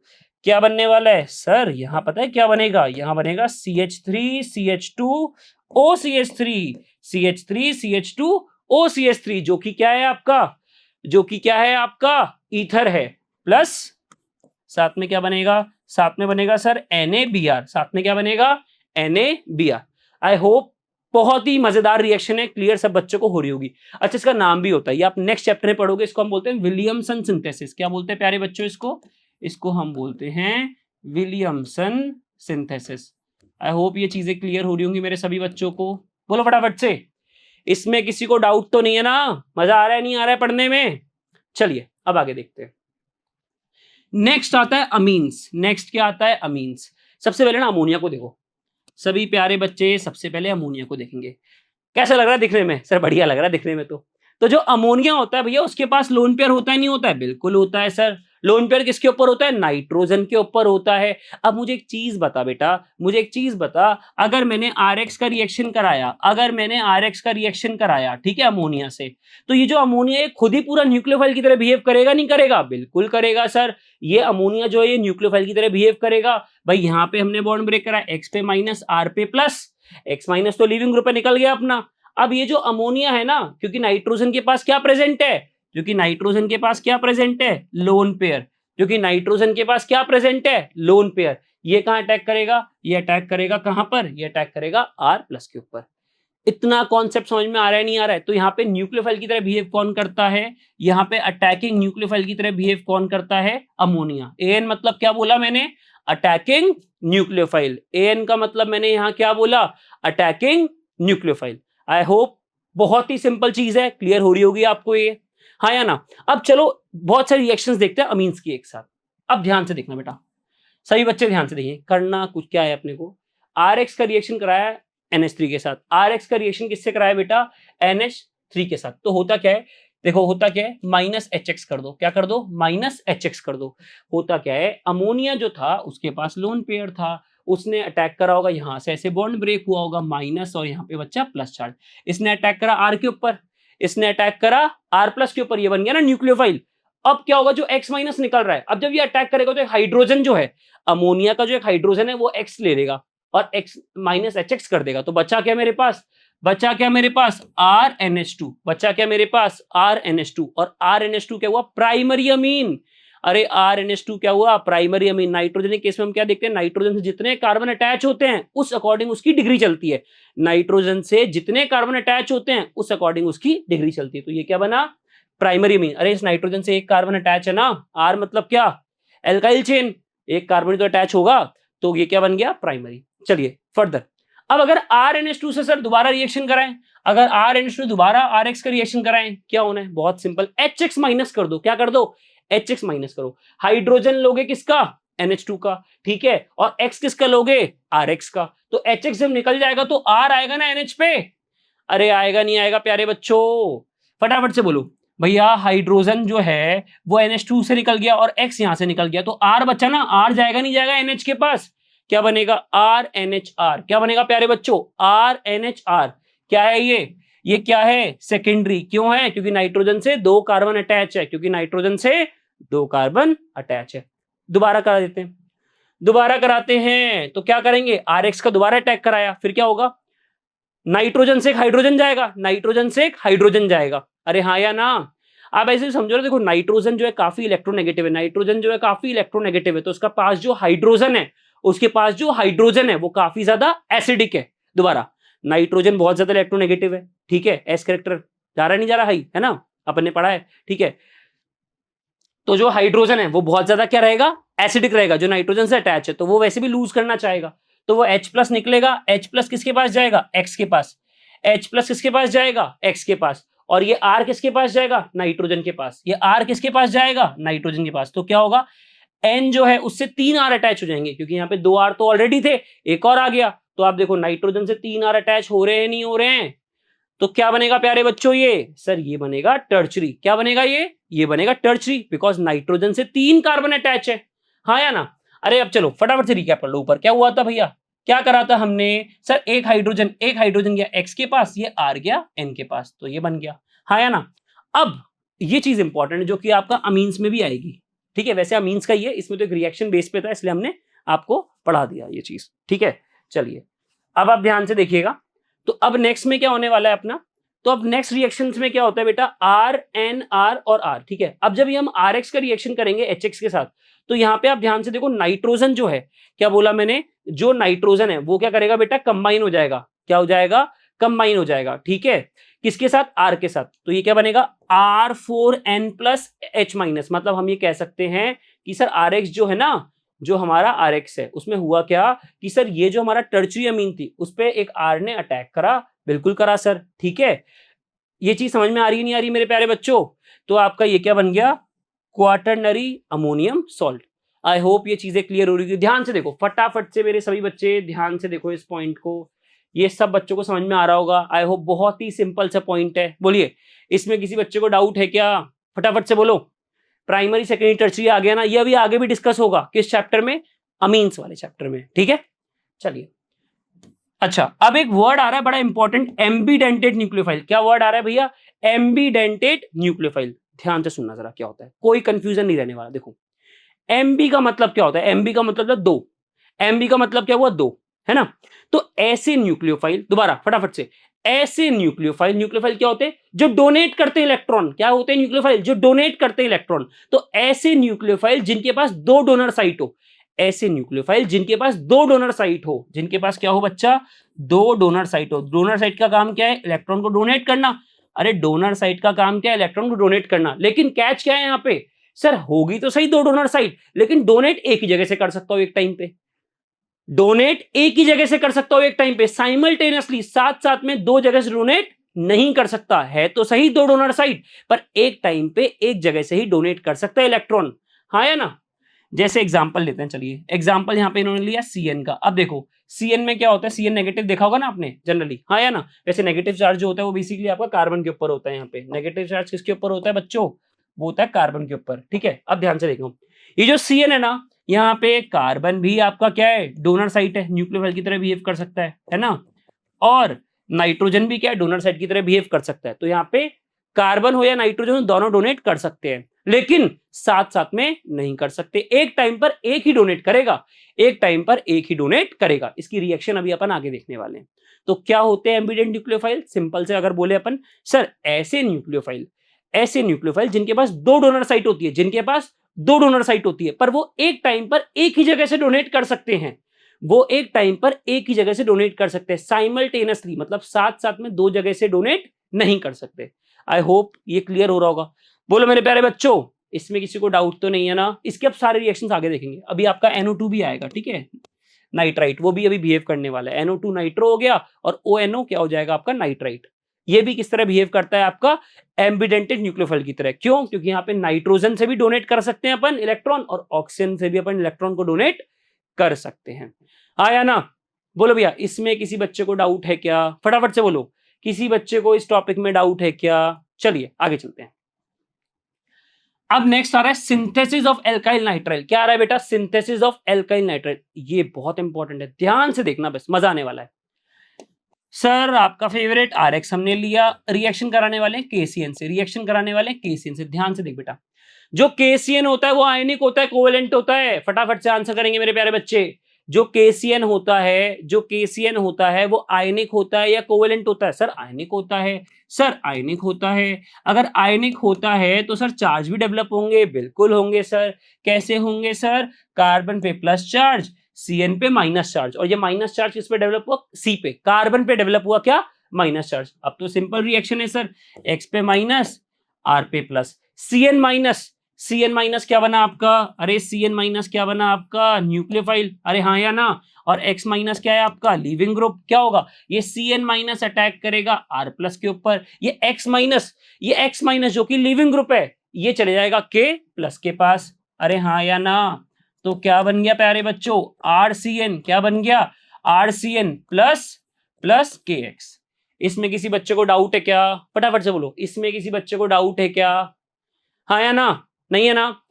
क्या बनने वाला है सर, यहाँ पता है क्या बनेगा, यहाँ बनेगा CH3CH2OCH3 जो कि क्या है आपका, जो कि क्या है आपका ईथर है, प्लस साथ में क्या बनेगा, साथ में बनेगा सर NaBr। साथ में क्या बनेगा, NaBr। आई होप बहुत ही मजेदार रिएक्शन है, क्लियर सब बच्चों को हो रही होगी। अच्छा इसका नाम भी होता है, ये आप नेक्स्ट चैप्टर में पढ़ोगे, इसको हम बोलते हैं विलियमसन सिंथेसिस। क्या बोलते हैं प्यारे बच्चों इसको, इसको हम बोलते हैं विलियमसन सिंथेसिस। आई होप ये चीजें क्लियर हो रही होंगी मेरे सभी बच्चों को। बोलो फटाफट से, इसमें किसी को डाउट तो नहीं है ना, मजा आ रहा है नहीं आ रहा है पढ़ने में। चलिए अब आगे देखते हैं। नेक्स्ट आता है अमीन्स। नेक्स्ट क्या आता है, अमीन्स। सबसे पहले ना अमोनिया को देखो सभी प्यारे बच्चे, सबसे पहले अमोनिया को देखेंगे। कैसा लग रहा है दिखने में, सर बढ़िया लग रहा है दिखने में। तो जो अमोनिया होता है भैया, उसके पास लोन पेयर होता है नहीं होता है, बिल्कुल होता है सर। लोन पेयर किसके ऊपर होता है, नाइट्रोजन के ऊपर होता है। अब मुझे एक चीज बता बेटा, मुझे एक चीज बता, अगर मैंने RX का रिएक्शन कराया, अगर मैंने RX का रिएक्शन कराया, ठीक है, अमोनिया से, तो ये जो अमोनिया है खुद ही पूरा न्यूक्लियोफाइल की तरह बिहेव करेगा नहीं करेगा, बिल्कुल करेगा सर। ये अमोनिया जो है ये न्यूक्लियोफाइल की तरह बिहेव करेगा। भाई यहाँ पे हमने बॉन्ड ब्रेक करा, X पे माइनस, R पे प्लस, X माइनस तो लिविंग ग्रुप है, निकल गया अपना। अब ये जो अमोनिया है ना, क्योंकि नाइट्रोजन के पास क्या प्रेजेंट है, क्योंकि नाइट्रोजन के पास क्या प्रेजेंट है, लोन पेयर, क्योंकि नाइट्रोजन के पास क्या प्रेजेंट है, लोन पेयर। ये कहां अटैक करेगा, ये अटैक करेगा कहां पर, ये अटैक करेगा R प्लस के ऊपर। इतना कॉन्सेप्ट समझ में आ रहा है नहीं आ रहा है? तो यहाँ पे न्यूक्लियोफाइल की तरह बिहेव कौन करता है, यहाँ पे अटैकिंग न्यूक्लियोफाइल की तरह बिहेव कौन करता है, अमोनिया। एन मतलब क्या बोला मैंने, अटैकिंग न्यूक्लियोफाइल। एन का मतलब मैंने यहाँ क्या बोला, अटैकिंग न्यूक्लियोफाइल। आई होप बहुत ही सिंपल चीज है, क्लियर हो रही होगी आपको ये, हाँ या ना। अब चलो बहुत सारे रिएक्शंस देखते हैं अमीन्स की एक साथ। अब ध्यान से देखना बेटा, सभी बच्चे ध्यान से देखिए, करना कुछ क्या है अपने को। RX का रिएक्शन कराया NH3 के साथ, RX का रिएक्शन किससे कराया बेटा, NH3 के साथ। तो होता क्या है, देखो होता क्या है, माइनस HX कर दो, क्या कर दो, माइनस HX कर दो। होता क्या है, अमोनिया जो था उसके पास लोन पेयर था, उसने अटैक करा होगा, यहां से ऐसे बॉन्ड ब्रेक हुआ होगा माइनस, और यहाँ पे बच्चा प्लस चार्ज। इसने अटैक करा R के ऊपर, इसने अटैक करा R प्लस के ऊपर, ये बन गया ना न्यूक्लियोफाइल। अब क्या होगा, जो X माइनस निकल रहा है, अब जब ये अटैक करेगा तो हाइड्रोजन जो है, अमोनिया का जो एक हाइड्रोजन है वो X ले लेगा और X माइनस HX कर देगा। तो बचा क्या मेरे पास, बचा क्या मेरे पास, RNH2, बचा क्या मेरे पास, RNH2। और RNH2 क्या हुआ, प्राइमरी अमीन। अरे RNH2 क्या हुआ, प्राइमरी अमीन। नाइट्रोजन के केस में हम क्या देखते हैं, नाइट्रोजन से जितने कार्बन अटैच होते हैं उस अकॉर्डिंग उसकी डिग्री चलती है। नाइट्रोजन से जितने कार्बन अटैच होते हैं उस अकॉर्डिंग उसकी डिग्री चलती है। तो ये क्या बना, प्राइमरी अमीन। अरे इस नाइट्रोजन से एक कार्बन अटैच है ना, R मतलब क्या, एल्काइल चेन, एक कार्बन तो अटैच होगा, तो ये क्या बन गया, प्राइमरी। चलिए फर्दर, अब अगर RNH2 से सर दोबारा रिएक्शन कराएं, अगर RNH2 दोबारा RX का रिएक्शन कराएं, क्या होना है, बहुत सिंपल, HX माइनस कर दो, क्या कर दो, HX माइनस करो। हाइड्रोजन लोगे किसका, NH2 का, ठीक है, और X किसका लोगे, RX का। तो HX जब निकल जाएगा तो R आएगा ना NH पे, अरे आएगा नहीं आएगा प्यारे बच्चों, फटाफट से बोलो भैया। हाइड्रोजन जो है वो NH2 से निकल गया और X यहां से निकल गया, तो R बचा ना, R जाएगा नहीं जाएगा NH के पास, क्या बनेगा, RNHR। क्या बनेगा प्यारे बच्चों, RNHR। क्या है ये क्या है, सेकेंडरी। क्यों है, क्योंकि नाइट्रोजन से दो कार्बन अटैच है, क्योंकि नाइट्रोजन से दो कार्बन अटैच है। दोबारा करा देते हैं, दोबारा कराते हैं, तो क्या करेंगे, RX का दोबारा अटैक कराया, फिर क्या होगा, नाइट्रोजन से एक हाइड्रोजन जाएगा, नाइट्रोजन से एक हाइड्रोजन जाएगा। अरे हाँ या ना, आप ऐसे समझो ना, देखो नाइट्रोजन जो है काफी इलेक्ट्रोनेगेटिव है, नाइट्रोजन जो है काफी इलेक्ट्रोनेगेटिव है, तो उसका पास जो हाइड्रोजन है, उसके पास जो हाइड्रोजन है वो काफी ज्यादा एसिडिक है। दोबारा, नाइट्रोजन बहुत ज्यादा इलेक्ट्रोनेगेटिव है, ठीक है, एस कैरेक्टर जा रहा नहीं जा रहा, हाई है ना, अपन ने पढ़ा है, ठीक है। तो जो हाइड्रोजन है वो बहुत ज्यादा क्या रहेगा, एसिडिक रहेगा, जो नाइट्रोजन से अटैच है, तो वो वैसे भी लूज करना चाहेगा, तो वो H प्लस निकलेगा। H प्लस किसके पास जाएगा, X के पास। H प्लस किसके पास जाएगा, X के पास। और ये R किसके पास जाएगा, नाइट्रोजन के पास। ये R किसके पास जाएगा, नाइट्रोजन के पास। तो क्या होगा, N जो है उससे 3 R अटैच हो जाएंगे, क्योंकि यहाँ पे 2 R तो ऑलरेडी थे, एक और आ गया। तो आप देखो नाइट्रोजन से 3 R अटैच हो रहे हैं नहीं हो रहे हैं, तो क्या बनेगा प्यारे बच्चों, ये सर ये बनेगा टर्चरी। क्या बनेगा, ये बनेगा टर्चरी, बिकॉज नाइट्रोजन से 3 कार्बन अटैच है, हाँ या ना। अरे अब चलो फटाफट से रिकैप कर लो, ऊपर क्या हुआ था भैया, क्या करा था हमने, सर एक हाइड्रोजन गया X के पास, ये R गया N के पास, तो ये बन गया, हाँ या ना। अब ये चीज इंपॉर्टेंट है जो कि आपका अमीन्स में भी आएगी, ठीक है। वैसे अमीन्स का ही है, इसमें तो एक रिएक्शन बेस पे था, इसलिए हमने आपको पढ़ा दिया ये चीज, ठीक है। चलिए अब आप ध्यान से देखिएगा, तो अब नेक्स्ट में क्या होने वाला है अपना, तो अब नेक्स्ट रिएक्शंस में क्या होता है बेटा, R N R और R, ठीक है। अब जब ये हम RX का रिएक्शन करेंगे HX के साथ, तो यहाँ पे आप ध्यान से देखो, नाइट्रोजन जो है, क्या बोला मैंने, जो नाइट्रोजन है वो क्या करेगा बेटा, कंबाइन हो जाएगा, क्या हो जाएगा, कंबाइन हो जाएगा, ठीक है, किसके साथ, R के साथ। तो ये क्या बनेगा, R4N प्लस H माइनस। मतलब हम ये कह सकते हैं कि सर RX जो है ना, जो हमारा RX है उसमें हुआ क्या कि सर ये जो हमारा टर्चरी अमीन थी उस पे एक R ने अटैक करा, बिल्कुल करा सर, ठीक है। ये चीज समझ में आ रही है नहीं आ रही मेरे प्यारे बच्चों, तो आपका ये क्या बन गया, क्वाटरनरी अमोनियम सॉल्ट। आई होप ये चीजें क्लियर हो रही है। ध्यान से देखो फटाफट से मेरे सभी बच्चे, ध्यान से देखो इस पॉइंट को, ये सब बच्चों को समझ में आ रहा होगा, आई होप। बहुत ही सिंपल सा पॉइंट है, बोलिए इसमें किसी बच्चे को डाउट है क्या, फटाफट से बोलो। प्राइमरी सेकेंडरी टर्चरी आ गया ना, ये अभी आगे भी डिस्कस होगा, किस चैप्टर में, अमीन्स वाले चैप्टर में, ठीक है। चलिए अच्छा, अब एक वर्ड आ रहा है बड़ा इंपॉर्टेंट, एम्बीडेंटेड न्यूक्लियोफाइल। क्या वर्ड आ रहा है भैया, एम्बीडेंटेड न्यूक्लियोफाइल। ध्यान से सुनना जरा क्या होता है, कोई कंफ्यूजन नहीं रहने वाला। देखो एमबी का मतलब क्या होता है, एमबी का मतलब है दो, एमबी का मतलब क्या हुआ, दो। है ना। तो ऐसे न्यूक्लियोफाइल, दोबारा फटाफट से, ऐसे न्यूक्लियोफाइल, न्यूक्लियोफाइल क्या होते हैं? जो डोनेट करते हैं इलेक्ट्रॉन। क्या होते हैं न्यूक्लियोफाइल? जो डोनेट करते हैं इलेक्ट्रॉन। तो ऐसे न्यूक्लियोफाइल जिनके पास दो डोनर साइट हो, ऐसे न्यूक्लियोफाइल जिनके पास दो डोनर साइट हो, जिनके पास क्या हो बच्चा? दो डोनर साइट हो। डोनर साइट का काम क्या है? इलेक्ट्रॉन को डोनेट करना। अरे डोनर साइट का काम क्या है? इलेक्ट्रॉन को डोनेट करना। लेकिन कैच क्या है यहाँ पे? सर होगी तो सही दो डोनर साइट, लेकिन डोनेट एक ही जगह से कर सकता हूं एक टाइम पे। डोनेट एक ही जगह से कर सकता हूं एक टाइम पे, साइमल्टेनियसली, साथ साथ में दो जगह से डोनेट नहीं कर सकता है। तो सही दो डोनर साइट, पर एक टाइम पे एक जगह से ही डोनेट कर सकता है इलेक्ट्रॉन। हाँ या ना। जैसे एग्जांपल लेते हैं, चलिए एग्जांपल यहां पे इन्होंने लिया सीएन का। अब देखो सीएन में क्या होता है? सीएन नेगेटिव देखा होगा ना आपने जनरली, हाँ या ना। वैसे नेगेटिव चार्ज जो होता है वो बेसिकली आपका कार्बन के ऊपर होता है। यहाँ पे नेगेटिव चार्ज किसके ऊपर होता है बच्चों? वो होता है कार्बन के ऊपर। ठीक है, अब ध्यान से देखो, ये जो सीएन है ना, यहाँ पे कार्बन भी आपका क्या है? डोनर साइट है, न्यूक्लियोफाइल की तरह बिहेव कर सकता है ना। और नाइट्रोजन भी क्या है? डोनर साइट की तरह बिहेव कर सकता है। तो यहाँ पे कार्बन हो या नाइट्रोजन दोनों डोनेट कर सकते हैं, लेकिन साथ साथ में नहीं कर सकते। एक टाइम पर एक ही डोनेट करेगा, एक टाइम पर एक ही डोनेट करेगा। इसकी रिएक्शन अभी अपन आगे देखने वाले हैं। तो क्या होते हैं एम्बिडेंट न्यूक्लियोफाइल? सिंपल से अगर बोले अपन, सर ऐसे न्यूक्लियोफाइल, ऐसे न्यूक्लियोफाइल जिनके पास दो डोनर साइट होती है, जिनके पास दो डोनर साइट होती है, पर वो एक टाइम पर एक ही जगह से डोनेट कर सकते हैं। वो एक टाइम पर एक ही जगह से डोनेट कर सकते हैं साइमल्टेनियसली, मतलब साथ साथ में दो जगह से डोनेट नहीं कर सकते। आई होप ये क्लियर हो रहा होगा। बोलो मेरे प्यारे बच्चों, इसमें किसी को डाउट तो नहीं है ना? इसके अब सारे रिएक्शंस आगे देखेंगे। अभी आपका NO2 भी आएगा, ठीक है, नाइट्राइट, वो भी अभी बिहेव करने वाला है। NO2 नाइट्रो हो गया और ONO क्या हो जाएगा आपका? नाइट्राइट। ये भी किस तरह बिहेव करता है आपका? एम्बिडेंटेड न्यूक्लियोफाइल की तरह। क्यों? क्योंकि यहाँ पे नाइट्रोजन से भी डोनेट कर सकते हैं अपन इलेक्ट्रॉन, और ऑक्सीजन से भी अपन इलेक्ट्रॉन को डोनेट कर सकते हैं। आया ना? बोलो भैया, इसमें किसी बच्चे को डाउट है क्या? फटाफट से बोलो, किसी बच्चे को इस टॉपिक में डाउट है क्या? चलिए आगे चलते हैं। अब नेक्स्ट आ रहा है सिंथेसिस ऑफ एल्काइल नाइट्राइल। क्या आ रहा है बेटा? Synthesis of alkyl nitrile. ये बहुत इंपॉर्टेंट है, ध्यान से देखना, बस मजा आने वाला है। सर आपका फेवरेट RX हमने लिया, रिएक्शन कराने वाले KCN से, रिएक्शन कराने वाले KCN से। ध्यान से देख बेटा, जो KCN होता है वो आयनिक होता है, कोवेलेंट होता है। फटाफट से आंसर करेंगे मेरे प्यारे बच्चे। जो KCN होता है, जो KCN होता है वो आयनिक होता है या कोवेलेंट होता है? सर आयनिक होता है। सर आयनिक होता है। अगर आयनिक होता है तो सर चार्ज भी डेवलप होंगे, बिल्कुल होंगे सर। कैसे होंगे सर? कार्बन पे प्लस चार्ज, CN पे माइनस चार्ज। और ये माइनस चार्ज किस पे डेवलप हुआ? C पे, कार्बन पे डेवलप हुआ क्या? Minus charge. अब तो सिंपल रिएक्शन है सर, X पे माइनस, R पे plus, CN minus, CN minus क्या बना आपका? अरे CN माइनस क्या बना आपका? न्यूक्लियोफाइल। अरे हाँ या ना? और X माइनस क्या है आपका? Leaving group. क्या होगा? ये CN माइनस अटैक करेगा R प्लस के ऊपर। ये X माइनस, ये X माइनस जो कि लीविंग ग्रुप है, ये चले जाएगा K प्लस के पास। अरे हाँ या ना? तो क्या बन गया प्यारे बच्चों? RCN। क्या बन गया? RCN plus plus KX। इसमें किसी बच्चे को डाउट है क्या? फटाफट से बोलो, इसमें किसी बच्चे को डाउट है क्या? हाँ या ना? नहीं है ना?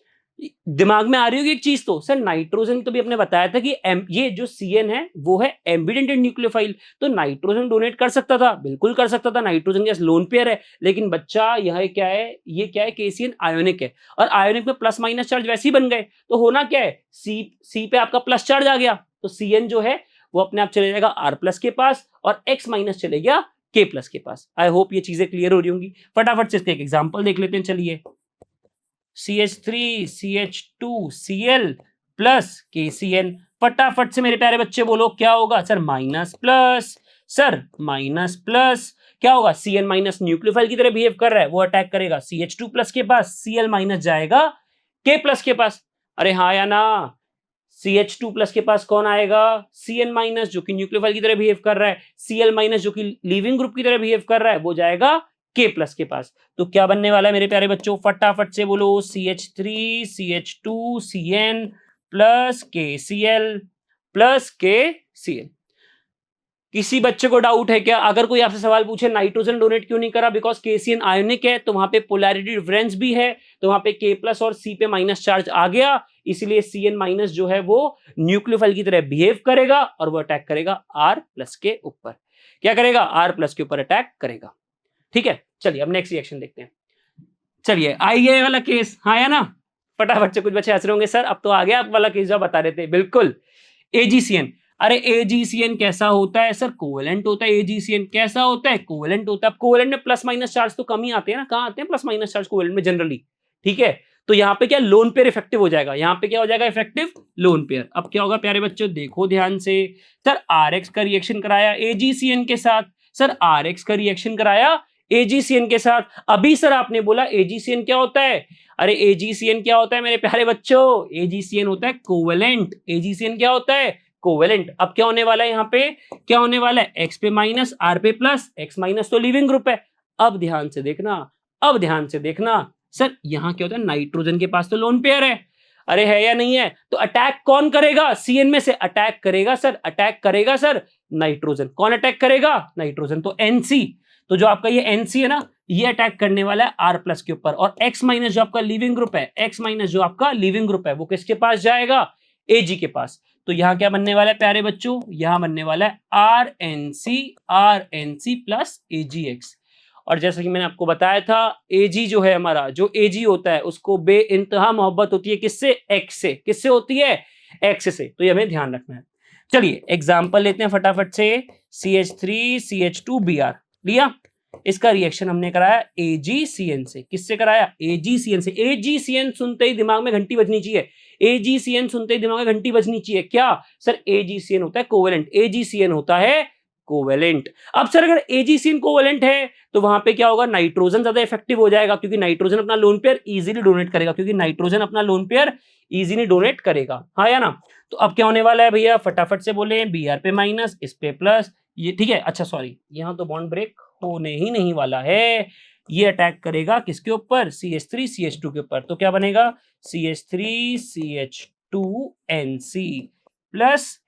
दिमाग में आ रही होगी एक चीज तो, सर नाइट्रोजन तो भी आपने बताया था कि ये जो CN है वो है एम्बिडेंटेड न्यूक्लियोफाइल, तो नाइट्रोजन डोनेट कर सकता था, बिल्कुल कर सकता था। नाइट्रोजन गैस लोन पेयर है। लेकिन बच्चा यह क्या है? ये क्या है? KCN आयोनिक है, और आयोनिक में प्लस माइनस चार्ज वैसे ही बन गए, तो होना क्या है? सी पे आपका प्लस चार्ज आ गया, तो CN जो है वो अपने आप चले जाएगा R प्लस के पास, और X माइनस चले गया K प्लस के पास। आई होप ये चीजें क्लियर हो रही होंगी। फटाफट से इसका एक एग्जाम्पल देख लेते हैं, चलिए। CH3 CH2 Cl plus KCN। फटाफट से मेरे प्यारे बच्चे बोलो क्या होगा? Sir minus plus, sir minus plus. क्या होगा? CN माइनस न्यूक्लियोफाइल की तरह बिहेव कर रहा है, वो अटैक करेगा CH2 प्लस के पास, Cl माइनस जाएगा K प्लस के पास। अरे हाँ या ना? CH2 प्लस के पास कौन आएगा? CN माइनस जो कि न्यूक्लियोफाइल की तरह बिहेव कर रहा है, Cl माइनस जो कि लीविंग ग्रुप की तरह बिहेव कर रहा है, वो जाएगा K प्लस के पास। तो क्या बनने वाला है मेरे प्यारे बच्चों? फटाफट से बोलो, CH3 CH2 CN plus KCl plus KCl। किसी बच्चे को डाउट है क्या? अगर कोई आपसे सवाल पूछे नाइट्रोजन डोनेट क्यों नहीं करा, बिकॉज KCN आयोनिक है, तो वहां पे पोलैरिटी डिफरेंस भी है, तो वहां पे K प्लस और C पे माइनस चार्ज आ गया, इसलिए CN माइनस जो है वो न्यूक्लियोफाइल की तरह बिहेव करेगा और वो अटैक करेगा R प्लस के ऊपर। क्या करेगा? R प्लस के ऊपर अटैक करेगा। ठीक है, चलिए अब नेक्स्ट रिएक्शन देखते हैं। चलिए आइए वाला केस, हाँ या ना? फटाफट से, कुछ बच्चे हंस रहे होंगे, सर अब तो आ गया आप वाला केस जो बता रहे थे। बिल्कुल, AgCN। अरे AgCN कैसा होता है सर? कोवेलेंट होता है AgCN। कैसा होता है? कोवेलेंट होता है। अब कोवेलेंट में प्लस माइनस चार्ज तो कम ही आते हैं ना, कहां आते हैं प्लस माइनस चार्ज कोवेलेंट में जनरली, ठीक है। तो यहाँ पे क्या लोन पेयर इफेक्टिव हो जाएगा, यहाँ पे क्या हो जाएगा इफेक्टिव लोन पेयर। अब क्या होगा प्यारे बच्चों, देखो ध्यान से, सर RX का रिएक्शन कराया AgCN के साथ, सर RX का रिएक्शन कराया AgCN के साथ। अभी सर आपने बोला AgCN क्या होता है? अरे AgCN क्या होता है मेरे प्यारे बच्चों? AgCN होता है कोवेलेंट। AgCN क्या होता है? कोवेलेंट। अब क्या होने वाला है यहाँ पे? क्या होने वाला है? X पे माइनस, R पे प्लस। X माइनस तो लिविंग ग्रुप है। अब ध्यान से देखना, अब ध्यान से देखना, सर यहाँ क्या होता है, नाइट्रोजन के पास तो लोन पेयर है, अरे है या नहीं है? तो अटैक कौन करेगा? CN में से अटैक करेगा सर, अटैक करेगा सर नाइट्रोजन। कौन अटैक करेगा? नाइट्रोजन। तो NC, तो जो आपका ये NC है ना, ये अटैक करने वाला है R प्लस के ऊपर, और X माइनस जो आपका लिविंग ग्रुप है, X माइनस जो आपका लिविंग ग्रुप है, वो किसके पास जाएगा? AG के पास। तो यहां क्या बनने वाला है प्यारे बच्चों? यहां बनने वाला है RNC प्लस AgX। और जैसा कि मैंने आपको बताया था, AG जो है हमारा, जो AG होता है उसको बे इंतहा मोहब्बत होती है किससे? X से। किससे होती है? X से। तो ये हमें ध्यान रखना है। चलिए एग्जाम्पल लेते हैं फटाफट से। CH3CH2Br लिया, इसका रिएक्शन हमने कराया AgCN से। किससे कराया? AgCN से। AgCN सुनते ही दिमाग में घंटी बजनी चाहिए, AgCN सुनते ही दिमाग में घंटी बजनी चाहिए। क्या सर? AgCN होता है कोवेलेंट, AgCN होता है कोवेलेंट। अब सर अगर AgCN कोवेलेंट है तो वहां पे क्या होगा? नाइट्रोजन ज्यादा इफेक्टिव हो जाएगा, क्योंकि नाइट्रोजन अपना लोन पेयर इजीली डोनेट करेगा, क्योंकि नाइट्रोजन अपना लोन पेयर इजीली डोनेट करेगा, हाँ या ना? तो अब क्या होने वाला है भैया, फटाफट से बोले। Br पे माइनस, इस पे प्लस, ये ठीक है। अच्छा सॉरी, यहां तो बॉन्ड ब्रेक होने ही नहीं वाला है, ये अटैक करेगा किसके ऊपर? CH3CH2 के ऊपर। तो क्या बनेगा? CH3CH2NC प्लस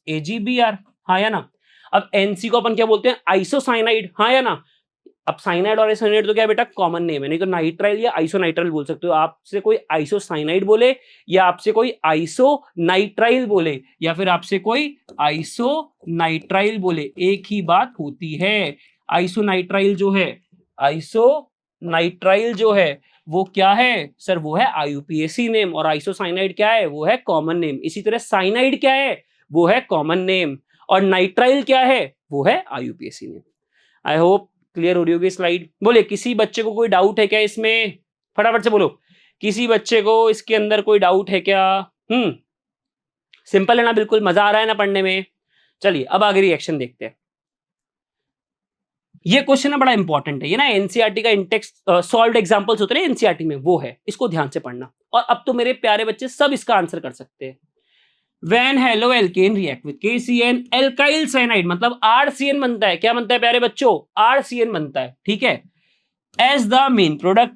AgBr, हाँ या ना? अब NC को अपन क्या बोलते हैं? आइसोसाइनाइड, हाँ या ना? अब साइनाइड और आइसोसाइनाइड तो क्या बेटा कॉमन नेम है, नहीं तो नाइट्राइल या आइसोनाइट्राइल बोल सकते हो। आपसे कोई आइसोसाइनाइड बोले, या आपसे कोई आइसोनाइट्राइल बोले, या फिर आपसे कोई आइसोनाइट्राइल बोले, एक ही बात होती है। आइसोनाइट्राइल जो है, आइसोनाइट्राइल जो है वो क्या है सर? वो है IUPAC नेम। और आइसोसाइनाइड क्या है? वो है कॉमन नेम। इसी तरह साइनाइड क्या है? वो है कॉमन नेम। और नाइट्राइल क्या है? वो है IUPAC name. I hope clear हो रही होगी स्लाइड। बोले किसी बच्चे को कोई डाउट है क्या इसमें? फटाफट से बोलो, किसी बच्चे को इसके अंदर कोई डाउट है क्या? सिंपल है ना, बिल्कुल मजा आ रहा है ना पढ़ने में? चलिए अब आगे रिएक्शन देखते हैं। ये क्वेश्चन ना बड़ा इंपॉर्टेंट है, ये ना एनसीईआरटी का इंटेक्स्ट सॉल्व्ड एग्जांपल्स होते हैं एनसीईआरटी में, वो है, इसको ध्यान से पढ़ना। और अब तो मेरे प्यारे बच्चे सब इसका आंसर कर सकते हैं। When haloalkane react with KCN alkyl cyanide, मतलब RCN बनता है। क्या बनता है प्यारे बच्चों? RCN बनता है, ठीक है, as the main product.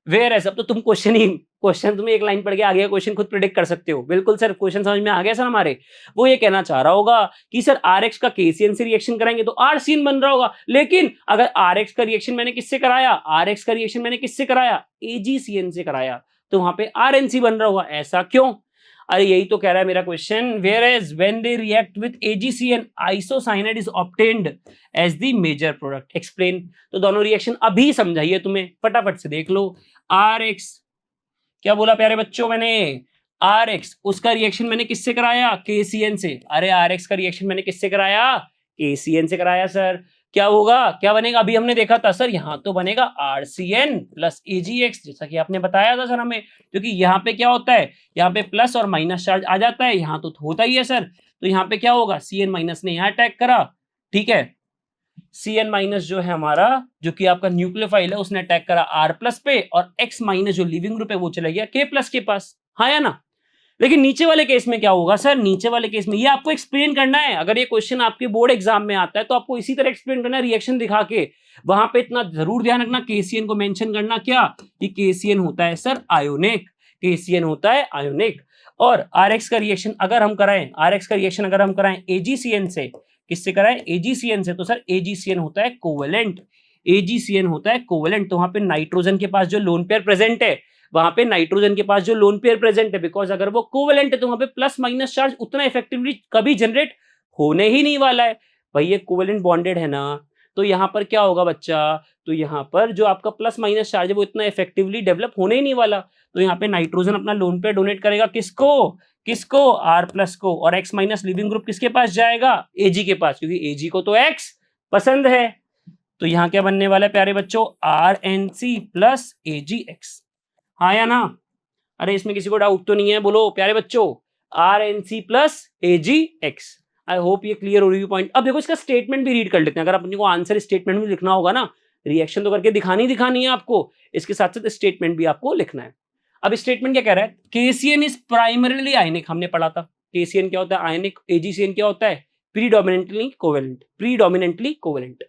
Whereas अब तो तुम क्वेश्चन तुम्हें एक लाइन पढ़ के आगे का क्वेश्चन खुद प्रिडिक्ट कर सकते हो। बिल्कुल सर, क्वेश्चन समझ में आ गया सर हमारे। वो ये कहना चाह रहा होगा कि सर RX का KCN से रिएक्शन कराएंगे तो RCN बन रहा होगा, लेकिन अगर RX का रिएक्शन मैंने किससे कराया? RX का रिएक्शन मैंने किससे कराया? AgCN से कराया, तो वहां पे RNC बन रहा होगा। ऐसा क्यों? अरे यही तो कह रहा है मेरा question. Whereas when they react with AgCN, isocyanide is obtained as the major product. Explain। तो दोनों रिएक्शन अभी समझाइए तुम्हें, फटाफट से देख लो। RX क्या बोला प्यारे बच्चों मैंने? RX उसका रिएक्शन मैंने किससे कराया? KCN से। अरे RX का रिएक्शन मैंने किससे कराया? KCN से कराया सर। क्या होगा, क्या बनेगा? अभी हमने देखा था सर, यहां तो बनेगा RCN प्लस AgX, जैसा कि आपने बताया था सर हमें, क्योंकि यहाँ पे क्या होता है, यहाँ पे प्लस और माइनस चार्ज आ जाता है, यहाँ तो होता ही है सर। तो यहाँ पे क्या होगा? CN माइनस ने यहाँ अटैक करा, ठीक है, CN माइनस जो है हमारा, जो कि आपका न्यूक्लियोफाइल है, उसने अटैक करा R प्लस पे, और X माइनस जो लिविंग ग्रुप है वो चला गया K प्लस के पास, हाँ या ना? लेकिन नीचे वाले केस में क्या होगा सर? नीचे वाले केस में ये आपको एक्सप्लेन करना है। अगर ये क्वेश्चन आपके बोर्ड एग्जाम में आता है तो आपको इसी तरह एक्सप्लेन करना है, रिएक्शन दिखा के। वहां पे इतना जरूर ध्यान रखना, KCN को मेंशन करना, क्या कि KCN होता है सर आयोनिक, KCN होता है आयोनिक। और RX का रिएक्शन अगर हम कराएं, RX का रिएक्शन अगर हम कराएं AgCN से, किससे कराएं? AgCN से, तो सर AgCN होता है कोवेलेंट, AgCN होता है कोवेलेंट। तो वहां पे नाइट्रोजन के पास जो लोन पेयर प्रेजेंट है, वहां पे नाइट्रोजन के पास जो लोन पेयर प्रेजेंट है, बिकॉज अगर वो कोवेलेंट है तो वहां पे प्लस माइनस चार्ज उतना इफेक्टिवली कभी जनरेट होने ही नहीं वाला है। भाई ये कोवेलेंट बॉन्डेड है ना, तो यहाँ पर क्या होगा बच्चा, तो यहाँ पर जो आपका प्लस माइनस चार्ज है वो इतना इफेक्टिवली डेवलप होने ही नहीं वाला। तो यहाँ पे नाइट्रोजन अपना लोन पेयर डोनेट करेगा किसको, किसको, आर प्लस को, और एक्स माइनस लिविंग ग्रुप किसके पास जाएगा, एजी के पास, क्योंकि एजी को तो एक्स पसंद है। तो यहाँ क्या बनने वाला है प्यारे बच्चों, R N C plus A G X, हाँ या ना। अरे इसमें किसी को डाउट तो नहीं है, बोलो प्यारे बच्चों, R N C plus A G X. I hope ये क्लियर हो रही है पॉइंट। अब देखो इसका स्टेटमेंट भी रीड कर लेते हैं, अगर अपने को आंसर स्टेटमेंट में लिखना होगा ना, रिएक्शन तो करके दिखानी है आपको, इसके साथ साथ स्टेटमेंट भी आपको लिखना है। अब स्टेटमेंट क्या कह रहा है, केसीएन इज प्राइमरीली आयनिक, हमने पढ़ा था केसीएन क्या होता है आयनिक, एजीसीएन क्या होता है प्रीडोमिनेंटली कोवेलेंट, प्रीडोमिनेंटली कोवेलेंट,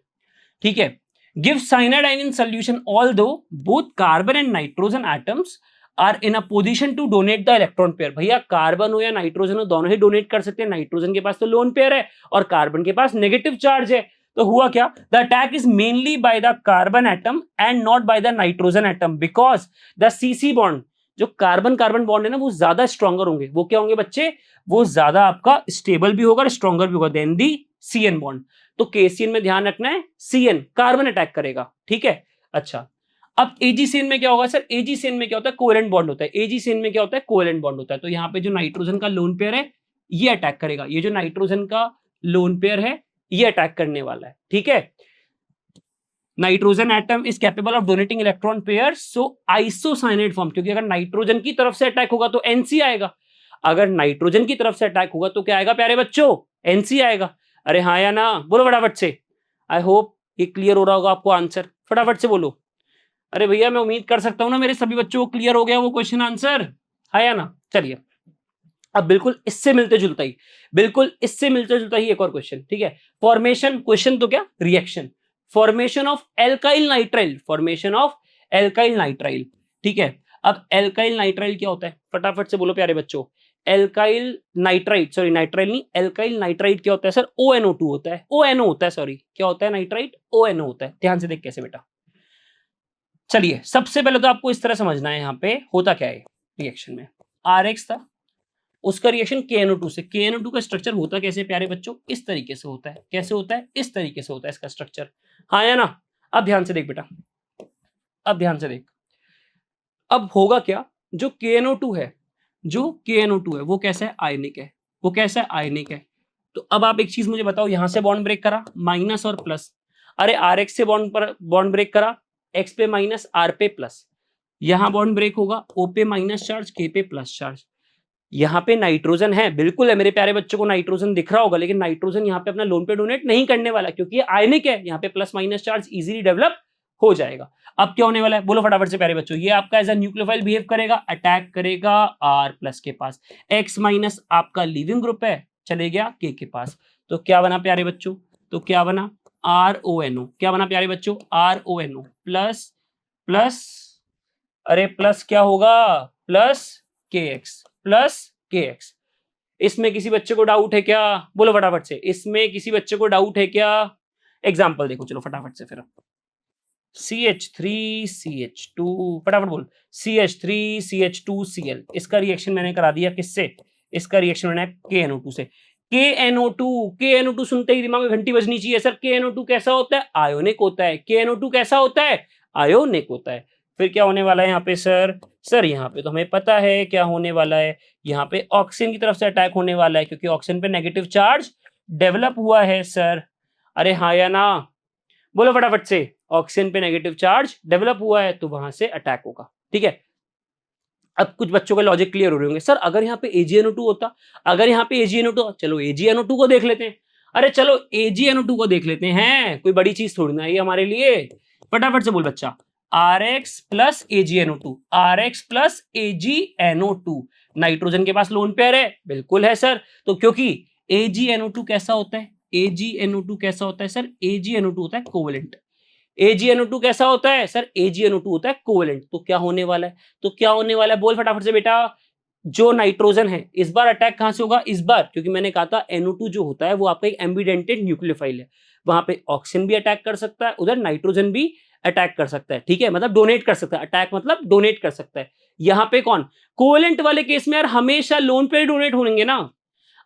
ठीक है। Give cyanide in solution although both carbon and nitrogen atoms are in a position to donate the electron pair. भैया कार्बन हो या नाइट्रोजन हो दोनों ही डोनेट कर सकते हैं, नाइट्रोजन के पास तो लोन पेयर है और कार्बन के पास नेगेटिव चार्ज है। तो हुआ क्या, the attack is mainly by the carbon atom and not by the nitrogen atom because the CC bond, जो कार्बन कार्बन बॉन्ड है ना वो ज्यादा स्ट्रॉन्गर होंगे। वो क्या होंगे बच्चे, वो ज्यादा आपका स्टेबल भी होगा और स्ट्रॉन्गर भी होगा देन दी सीएन बॉन्ड। तो केसीएन में ध्यान रखना है, सीएन कार्बन अटैक करेगा, ठीक है। अच्छा अब एजीसीएन में क्या होगा सर, एजीसीएन में क्या होता है कोवेलेंट बॉन्ड होता है, एजीसीएन में क्या होता है कोवेलेंट बॉन्ड होता है। तो यहाँ पे जो नाइट्रोजन का लोन पेयर है ये अटैक करेगा, ये जो नाइट्रोजन का लोन पेयर है ये अटैक करने वाला है, ठीक है। Nitrogen atom is capable of donating electron pair so isocyanide form, क्योंकि अगर नाइट्रोजन की तरफ से अटैक होगा तो एनसी आएगा, अगर नाइट्रोजन की तरफ से अटैक होगा तो क्या आएगा प्यारे बच्चों, एनसी आएगा। अरे हाँ या ना, बोलो फटाफट से। आई होप ये क्लियर हो रहा होगा आपको आंसर, फटाफट से बोलो। अरे भैया मैं उम्मीद कर सकता हूं ना मेरे सभी बच्चों को क्लियर हो गया वो क्वेश्चन आंसर, है या ना। चलिए अब बिल्कुल इससे मिलते जुलता ही, बिल्कुल इससे मिलते जुलता ही एक और क्वेश्चन, ठीक है। फॉर्मेशन, क्वेश्चन तो क्या reaction, formation of alkyl nitrile, formation of alkyl nitrile, ठीक है। अब एल्काइल नाइट्राइल क्या होता है, फटाफट से बोलो प्यारे बच्चों। एल्काइल नाइट्राइट, सॉरी नाइट्राइल नहीं, एल्काइल नाइट्राइट क्या होता है सर, ONO2 होता है, ONO होता है, सॉरी क्या होता है नाइट्राइट, ONO होता है। ध्यान से देख कैसे बेटा, चलिए सबसे पहले तो आपको इस तरह समझना है यहाँ पे होता क्या है रिएक्शन में। RX था, उसका रिएक्शन KNO2 से, KNO2 का स्ट्रक्चर होता कैसे प्यारे बच्चों, इस तरीके से होता है। कैसे होता है, इस तरीके से होता है इसका स्ट्रक्चर, हाँ या ना। अब ध्यान से देख बेटा, अब ध्यान से देख, अब होगा क्या, जो KNO2 है, जो KNO2 है वो कैसा है, आयनिक है, वो कैसा है आयनिक है। तो अब आप एक चीज मुझे बताओ, यहां से बॉन्ड ब्रेक करा माइनस और प्लस, अरे RX से बॉन्ड ब्रेक करा X पे माइनस R पे प्लस, यहां बॉन्ड ब्रेक होगा O पे माइनस चार्ज K पे प्लस चार्ज। यहाँ पे नाइट्रोजन है, बिल्कुल है मेरे प्यारे बच्चों को नाइट्रोजन दिख रहा होगा, लेकिन नाइट्रोजन यहाँ पे अपना लोन पे डोनेट नहीं करने वाला क्योंकि ये आयनिक है, यहाँ पे plus minus charge easily develop हो जाएगा। अब क्या होने वाला है, बोलो फटाफट से प्यारे बच्चों, ये आपका एज अ न्यूक्लियोफाइल बिहेव करेगा, अटैक करेगा R प्लस के पास, X माइनस आपका लिविंग ग्रुप है चले गया K के पास, तो क्या बना प्यारे बच्चों, तो क्या बना RONO, क्या बना प्यारे बच्चों RONO प्लस प्लस, अरे प्लस क्या होगा प्लस KX प्लस KX। इसमें किसी बच्चे को डाउट है क्या, बोलो फटाफट से, इसमें किसी बच्चे को डाउट है क्या। एग्जाम्पल देखो चलो फटाफट से फिर, CH3CH2, फटाफट बोल, CH3CH2Cl, इसका रिएक्शन मैंने करा दिया किससे, इसका रिएक्शन मैंने KNO2 से। KNO2 सुनते ही दिमाग में घंटी बजनी चाहिए सर, KNO2 कैसा होता है, आयोनिक होता है, KNO2 कैसा होता है, आयोनिक होता है। फिर क्या होने वाला है यहाँ पे सर, सर यहाँ पे तो हमें पता है क्या होने वाला है, यहाँ पे ऑक्सीजन की तरफ से अटैक होने वाला है क्योंकि ऑक्सीजन पे नेगेटिव चार्ज डेवलप हुआ है सर, अरे हाँ या ना, बोलो फटाफट से, ऑक्सीजन पे नेगेटिव चार्ज डेवलप हुआ है तो वहां से अटैक होगा, ठीक है। अब कुछ बच्चों के लॉजिक क्लियर हो रहे होंगे, सर अगर यहाँ पे AgNO2 होता, अगर यहाँ पे AgNO2, चलो AgNO2 को देख लेते हैं, अरे चलो AgNO2 को देख लेते हैं, कोई बड़ी चीज थोड़ी ना है ये हमारे लिए। फटाफट से बोल बच्चा, RX plus AgNO2, RX plus AgNO2, nitrogen के पास लोन पेयर है, बिल्कुल है सर। तो क्योंकि AgNO2 कैसा होता है, AgNO2 कैसा होता है सर, AgNO2 होता है कोवेलेंट। AgNO2 कैसा होता है सर, AgNO2 होता है कोवेलेंट। तो क्या होने वाला है, तो क्या होने वाला है, बोल फटाफट से बेटा। जो नाइट्रोजन है इस बार अटैक कहां से होगा, इस बार, क्योंकि मैंने कहा था NO2 जो होता है वो आपका एक एम्बिडेंटेड न्यूक्लियोफाइल है, वहां पे ऑक्सीजन भी अटैक कर सकता है, उधर नाइट्रोजन भी अटैक कर सकता है, ठीक है, मतलब डोनेट कर सकता है, अटैक मतलब डोनेट कर सकता है। यहाँ पे कौन, कोवेलेंट वाले केस में यार हमेशा लोन पेयर डोनेट होंगे ना,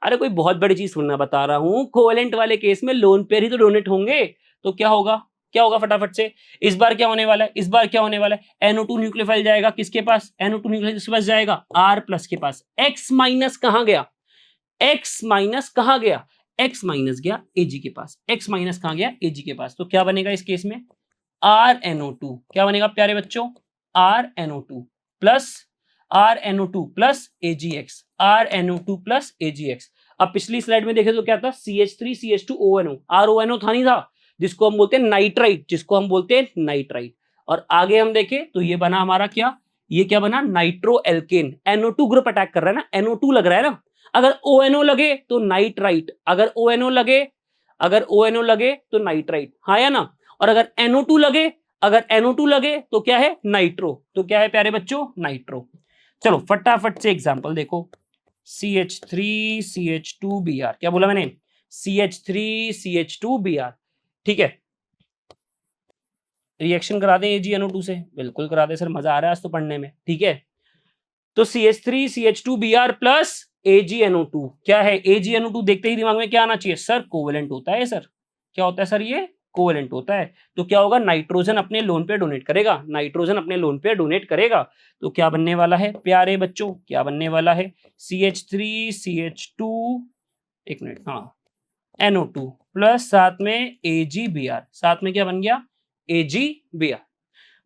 अरे कोई बहुत बड़ी चीज सुनना बता रहा हूं, कोवेलेंट वाले केस में लोन पेयर ही तो डोनेट होंगे। तो क्या होगा, क्या होगा फटाफट से, इस बार क्या होने वाला है, इस बार क्या होने वाला है, NO2 न्यूक्लियोफाइल जाएगा किसके पास, NO2 न्यूक्लियोफाइल किसके पास जाएगा, R प्लस के पास। X माइनस कहां गया, X माइनस कहां गया, X माइनस गया Ag के पास, X माइनस कहां गया Ag के पास। तो क्या बनेगा इस केस में, RNO2, क्या बनेगा प्यारे बच्चों, RNO2 plus RNO2 plus AgX, RNO2 plus AgX। अब पिछली स्लाइड में देखे तो क्या था, CH3CH2ONO, RONO था नहीं था, जिसको हम बोलते हैं नाइट्राइट, जिसको हम बोलते हैं नाइट्राइट। और आगे हम देखें तो ये बना हमारा क्या, ये क्या बना, nitro alkene. NO2 group attack कर रहा है ना, NO2 लग रहा है ना, अगर ONO लगे तो नाइट्राइट, अगर ONO लगे, अगर ONO लगे तो नाइट्राइट, हाँ या ना। और अगर NO2 लगे, अगर NO2 लगे तो क्या है, नाइट्रो, तो क्या है प्यारे बच्चों, नाइट्रो। चलो फटाफट से एग्जांपल देखो, CH3CH2Br, क्या बोला मैंने, CH3CH2Br, ठीक है। रिएक्शन करा दें AgNO2 से, बिल्कुल करा दे सर, मजा आ रहा है आज तो पढ़ने में, ठीक है। तो CH3CH2Br प्लस AgNO2, क्या है AgNO2, देखते ही दिमाग में क्या आना चाहिए सर, कोवेलेंट होता है सर, क्या होता है सर, ये कोवेलेंट होता है। तो क्या होगा, नाइट्रोजन अपने लोन पे डोनेट करेगा, नाइट्रोजन अपने लोन पे डोनेट करेगा। तो क्या बनने वाला है प्यारे बच्चों, क्या बनने वाला है, CH3CH2, एक मिनट, हाँ, NO2 प्लस साथ में AgBr, साथ में क्या बन गया, AgBr।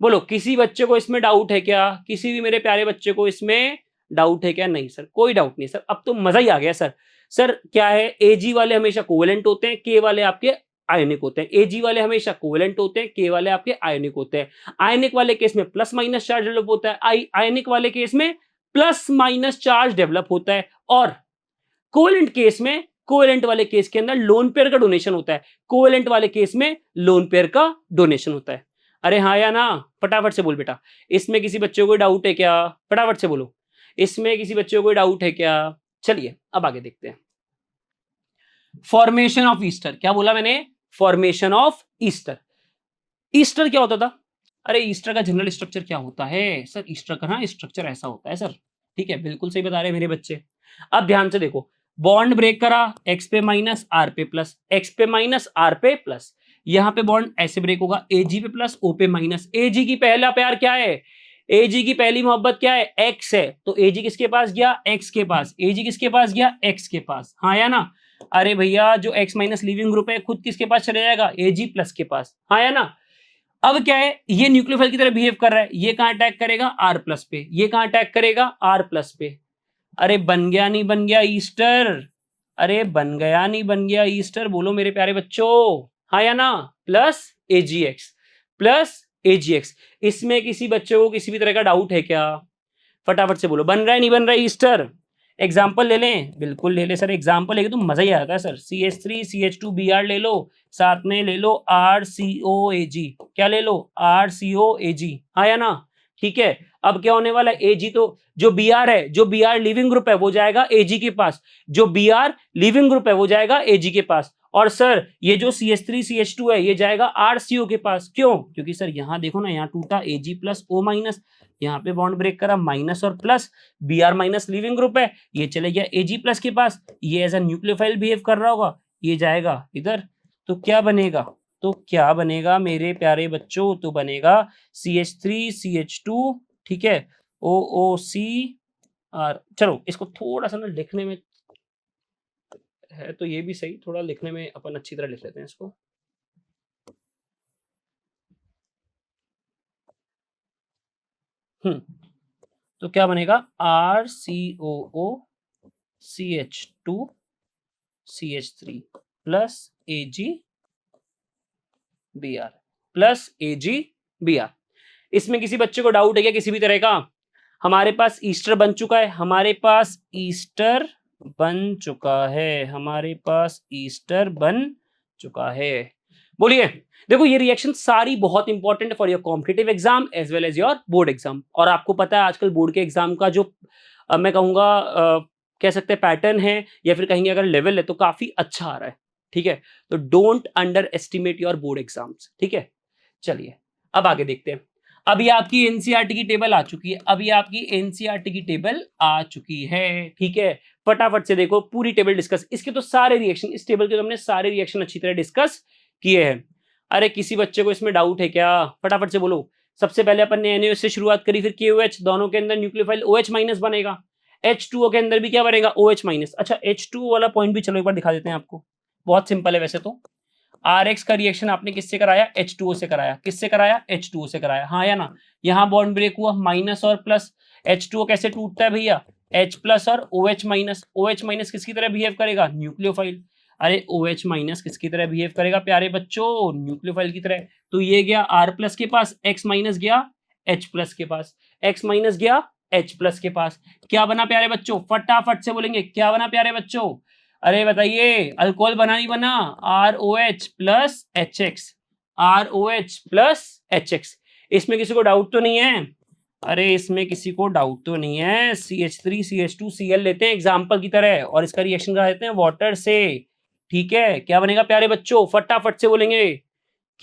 बोलो किसी बच्चे को इसमें डाउट है क्या, किसी भी मेरे प्यारे बच्चे को इसमें डाउट है क्या, नहीं सर कोई डाउट नहीं सर, अब तो मजा ही आ गया सर। सर क्या है, Ag वाले हमेशा कोवेलेंट होते हैं, K वाले आपके आयनिक होते हैं, Ag वाले हमेशा कोवेलेंट होते हैं, K वाले आपके आयनिक होते हैं। आयनिक वाले केस में प्लस माइनस चार्ज डेवलप होता है, आयनिक वाले केस में प्लस माइनस चार्ज डेवलप होता है, और कोवेलेंट केस में, कोवेलेंट वाले केस के अंदर लोन पेयर का डोनेशन होता है, कोवेलेंट वाले केस में लोन पेयर का डोनेशन होता है। अरे हाँ या ना, फटाफट से बोल बेटा, इसमें किसी बच्चे को कोई डाउट है क्या, फटाफट से बोलो, इसमें किसी बच्चे को कोई डाउट है क्या। चलिए अब आगे देखते हैं, फॉर्मेशन ऑफ ईस्टर, क्या बोला मैंने, फॉर्मेशन ऑफ ईस्टर। ईस्टर क्या होता था, अरे ईस्टर का जनरल स्ट्रक्चर क्या होता है सर, ईस्टर का ना स्ट्रक्चर ऐसा होता है सर, ठीक है, बिल्कुल सही बता रहे हैं मेरे बच्चे। अब ध्यान से देखो, बॉन्ड ब्रेक करा, एक्स पे माइनस आर पे प्लस, एक्स पे माइनस आर पे प्लस, यहां पे बॉन्ड ऐसे ब्रेक होगा, एजी पे प्लस ओ पे माइनस, एजी की पहला प्यार क्या है, एजी की पहली मोहब्बत क्या है, एक्स है, तो एजी किसके पास गया, एक्स के पास, एजी किसके पास गया, एक्स के पास, हाँ या ना। अरे भैया जो एक्स माइनस लिविंग ग्रुप है खुद किसके पास चले जाएगा, एजी प्लस के पास, हाँ या ना। अब क्या है, ये न्यूक्लियोफाइल की तरह बिहेव कर रहा है, ये कहां अटैक करेगा, आर प्लस पे, ये कहां अटैक करेगा, आर प्लस पे। अरे बन गया नहीं बन गया ईस्टर, अरे बन गया नहीं बन गया ईस्टर, बोलो मेरे प्यारे बच्चों, हाँ या ना, प्लस एजीएक्स, प्लस एजीएक्स। इसमें किसी बच्चे को किसी भी तरह का डाउट है क्या, फटाफट से बोलो, बन रहा है नहीं बन रहा है ईस्टर। एग्जाम्पल ले लें, बिल्कुल ले ले सर, एग्जाम्पल लेके तो मजा ही आता है सर। CH3CH2Br ले लो, साथ में ले लो RCOAg, क्या ले लो, RCOAg, हाँ या ना, ठीक है। अब क्या होने वाला है, Ag तो जो Br है, जो Br लिविंग ग्रुप है वो जाएगा Ag के पास, जो Br लिविंग ग्रुप है वो जाएगा Ag के पास, और सर ये जो CH3CH2 है ये जाएगा RCO के पास, क्यों, क्योंकि सर यहां देखो ना, यहाँ टूटा Ag प्लस O माइनस, यहाँ पे बॉन्ड ब्रेक करा माइनस और plus, Br minus leaving group है, ये चले गया Ag प्लस के पास, ये एज अ न्यूक्लियोफाइल बिहेव कर रहा होगा, ये जाएगा इधर, तो क्या बनेगा, तो क्या बनेगा मेरे प्यारे बच्चों, तो बनेगा CH3CH2, ठीक है, OOCR। चलो इसको थोड़ा सा ना लिखने में है तो ये भी सही, थोड़ा लिखने में अपन अच्छी तरह लिख लेते हैं इसको। तो क्या बनेगा, RCOOCH2CH3 plus AgBr plus AgBr। इसमें किसी बच्चे को डाउट है क्या किसी भी तरह का, हमारे पास ईस्टर बन चुका है, हमारे पास ईस्टर बन चुका है, हमारे पास ईस्टर बन चुका है, बोलिए। देखो ये रिएक्शन सारी बहुत इंपॉर्टेंट है for your competitive exam as well as your board exam, और आपको पता है आजकल बोर्ड के एग्जाम का जो मैं कहूंगा कह सकते हैं पैटर्न है, या फिर कहेंगे अगर लेवल है तो काफी अच्छा आ रहा है, ठीक है। तो don't under estimate your board exams, ठीक है। चलिए अब आगे देखते हैं, अभी आपकी एनसीईआरटी की टेबल आ चुकी है, अभी आपकी एनसीईआरटी की टेबल आ चुकी है, ठीक है। फटाफट से देखो पूरी टेबल डिस्कस, इसके तो सारे रिएक्शन, इस टेबल के तो हमने सारे रिएक्शन अच्छी तरह डिस्कस किए हैं। अरे किसी बच्चे को इसमें डाउट है क्या? फटाफट से बोलो। सबसे पहले अपन ने NaOH से शुरुआत करी, फिर KOH, दोनों के अंदर न्यूक्लियोफाइल OH माइनस बनेगा, H2O के अंदर भी क्या बनेगा? OH minus. अच्छा H2O वाला पॉइंट भी चलो एक बार दिखा देते हैं आपको, बहुत सिंपल है वैसे तो। RX का रिएक्शन आपने किससे कराया? H2O से कराया। किससे कराया? H2O से कराया, हाँ या ना? यहाँ बॉन्ड ब्रेक हुआ, माइनस और प्लस। H2O कैसे टूटता है भैया? H प्लस और OH माइनस। OH माइनस किसकी तरह बिहेव करेगा? न्यूक्लियोफाइल। अरे OH माइनस किसकी तरह बिहेव करेगा प्यारे बच्चों? न्यूक्लियोफाइल की तरह। तो ये गया R प्लस के पास, X माइनस गया H प्लस के पास, X माइनस गया H प्लस के पास। क्या बना प्यारे बच्चों? फटाफट से बोलेंगे, क्या बना प्यारे बच्चों? अरे बताइए, अल्कोहल बना नहीं बना? ROH plus HX, ROH plus HX। इसमें किसी को डाउट तो नहीं है? अरे इसमें किसी को डाउट तो नहीं है? CH3 CH2 Cl लेते हैं एग्जाम्पल की तरह और इसका रिएक्शन करा देते हैं वाटर से, ठीक है? क्या बनेगा प्यारे बच्चों? फटाफट से बोलेंगे,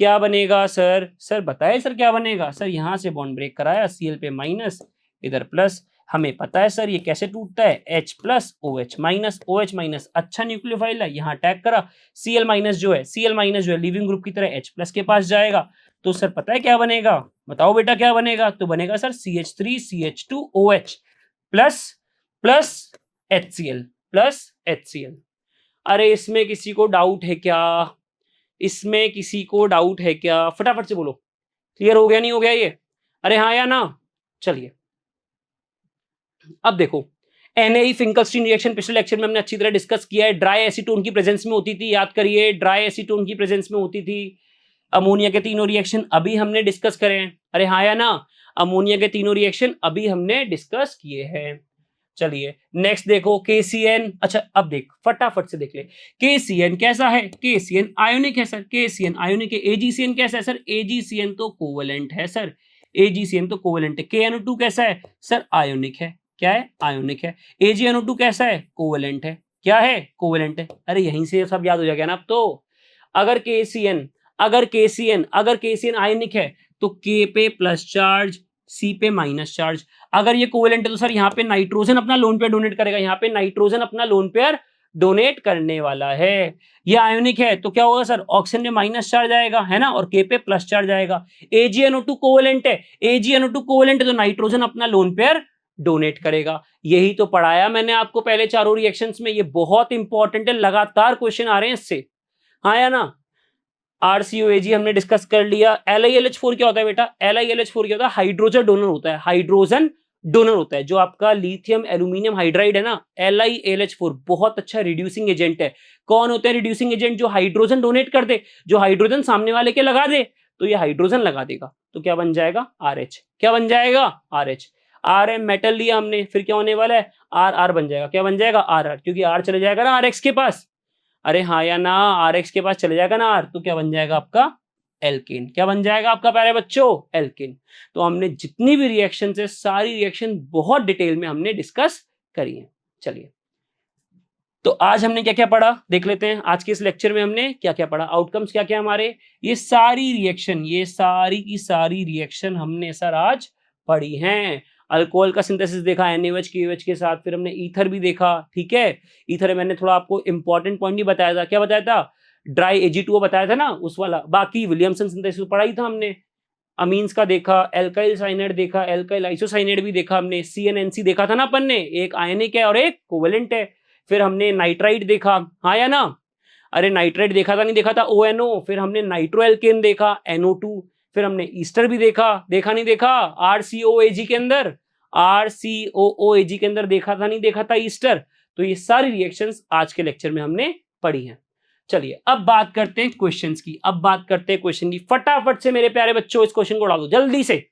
क्या बनेगा सर? सर बताए सर क्या बनेगा? सर यहाँ से बॉन्ड ब्रेक कराया, Cl पे माइनस, इधर प्लस। हमें पता है सर ये कैसे टूटता है, H plus OH minus, OH minus अच्छा न्यूक्लियोफाइल है, यहाँ अटैक करा, Cl माइनस जो है लिविंग ग्रुप की तरह H प्लस के पास जाएगा। तो सर पता है क्या बनेगा? बताओ बेटा क्या बनेगा? तो बनेगा sir CH3 CH2OH plus plus HCl plus HCl। अरे इसमें किसी को डाउट है क्या? इसमें किसी को डाउट है क्या? फटाफट से बोलो, क्लियर हो गया नहीं हो गया ये? अरे हाँ या ना? चलिए अब देखो, NAE फिंकलस्टीन रिएक्शन पिछले लेक्चर में हमने अच्छी तरह डिस्कस किया है। ड्राई एसीटोन की प्रेजेंस में होती थी, याद करिए, ड्राई एसीटोन की प्रेजेंस में होती थी। अमोनिया के तीनों रिएक्शन अभी हमने डिस्कस करे हैं। अरे हाँ या ना? अमोनिया के तीनों रिएक्शन अभी हमने डिस्कस किए हैं। चलिए नेक्स्ट देखो, KCN। अच्छा अब देख, फटाफट से देख ले, KCN कैसा है? KCN आयोनिक है सर, KCN आयोनिक है। AgCN कैसा है सर? AgCN तो कोवेलेंट है सर, AgCN तो कोवेलेंट है। KNO2 कैसा है सर? आयोनिक है। क्या है? आयोनिक है। AgNO2 कैसा है? कोवेलेंट है। क्या है? कोवेलेंट है। अरे यहीं से सब याद हो जाएगा ना अब तो। अगर KCN आयनिक है तो K पे प्लस चार्ज, C पे माइनस चार्ज। अगर ये कोवेलेंट है तो सर यहाँ पे नाइट्रोजन अपना लोन पेयर डोनेट करेगा, यहाँ पे नाइट्रोजन अपना लोन पेयर डोनेट करने वाला है। ये आयोनिक है तो क्या होगा सर? ऑक्सीजन में माइनस चार्ज आएगा, है ना, और K पे प्लस चार्ज आएगा। AgNO2 कोवेलेंट है, AgNO2 कोवेलेंट है तो नाइट्रोजन अपना लोन पेयर डोनेट करेगा। यही तो पढ़ाया मैंने आपको पहले चारों रिएक्शंस में, ये बहुत इंपॉर्टेंट है, लगातार क्वेश्चन आ रहे हैं इससे, हाँ या ना? RCOAG हमने डिस्कस कर लिया। LiLH4 क्या होता है बेटा? LiLH4 क्या होता है? हाइड्रोजन डोनर होता है, हाइड्रोजन डोनर होता है। जो आपका लिथियम एल्यूमिनियम हाइड्राइड है ना, LiLH4 बहुत अच्छा रिड्यूसिंग एजेंट है। कौन होते हैं रिड्यूसिंग एजेंट? जो हाइड्रोजन डोनेट कर दे, जो हाइड्रोजन सामने वाले के लगा दे, तो ये हाइड्रोजन लगा देगा, तो क्या बन जाएगा? RH। क्या बन जाएगा? RH। Rm मेटल लिया हमने, फिर क्या होने वाला है? RR बन जाएगा। क्या बन जाएगा? RR, क्योंकि R चले जाएगा ना RX के पास। अरे हाँ या ना? RX के पास चले जाएगा ना R, तो क्या बन जाएगा आपका? एल्केन। क्या बन जाएगा आपका प्यारे बच्चों? एल्केन। तो हमने जितनी भी रिएक्शन है, सारी रिएक्शन बहुत डिटेल में हमने डिस्कस करी है। चलिए तो आज हमने क्या क्या पढ़ा देख लेते हैं। आज के इस लेक्चर में हमने क्या क्या पढ़ा, आउटकम्स क्या क्या हमारे, ये सारी रिएक्शन, ये सारी की सारी रिएक्शन हमने सर आज पढ़ी हैं। अल्कोहल का सिंथेसिस देखा NaOH KOH के साथ, फिर हमने ईथर भी देखा, ठीक है। ईथर मैंने थोड़ा आपको इंपॉर्टेंट पॉइंट नहीं बताया था, क्या बताया था? ड्राई Ag2O बताया था ना, उस वाला। बाकी विलियमसन सिंथेसिस पढ़ा ही था हमने। अमीन्स का देखा, एल्काइल साइनाइड देखा, एल्काइल आइसोसाइनाइड भी देखा हमने, CnNC देखा था ना अपन ने, एक आयनिक है और एक कोवेलेंट है। फिर हमने नाइट्राइड देखा, हाँ या ना? अरे नाइट्राइड देखा था नहीं देखा था? ONO। फिर हमने नाइट्रो एल्केन देखा, NO2। फिर हमने ईस्टर भी देखा, देखा नहीं देखा? RCOAG के अंदर, RCOOAG के अंदर देखा था नहीं देखा था ईस्टर? तो ये सारी रिएक्शंस आज के लेक्चर में हमने पढ़ी हैं। चलिए अब बात करते हैं क्वेश्चंस की, अब बात करते हैं क्वेश्चन की। फटाफट से मेरे प्यारे बच्चों इस क्वेश्चन को उड़ा दो जल्दी से।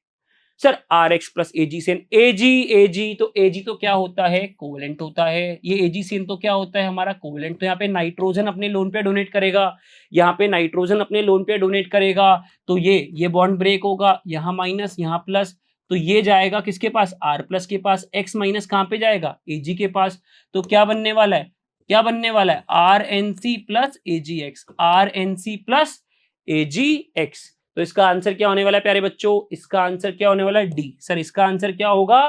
Sir RX plus AgCN, AG तो क्या होता है? कोवेलेंट होता है। ये AgCN तो क्या होता है? हमारा कोवेलेंट। तो यहाँ पे नाइट्रोजन अपने लोन पे डोनेट करेगा, यहाँ पे नाइट्रोजन अपने लोन पे डोनेट करेगा, तो ये बॉन्ड ब्रेक होगा, यहाँ माइनस यहाँ प्लस, तो ये जाएगा किसके पास? R प्लस के पास। X माइनस कहाँ पे जाएगा? Ag के पास। तो क्या बनने वाला है? क्या बनने वाला है? RNC plus AgX, RNC plus AgX। तो इसका आंसर क्या होने वाला है प्यारे बच्चों? इसका आंसर क्या होने वाला है? डी। सर इसका आंसर क्या होगा?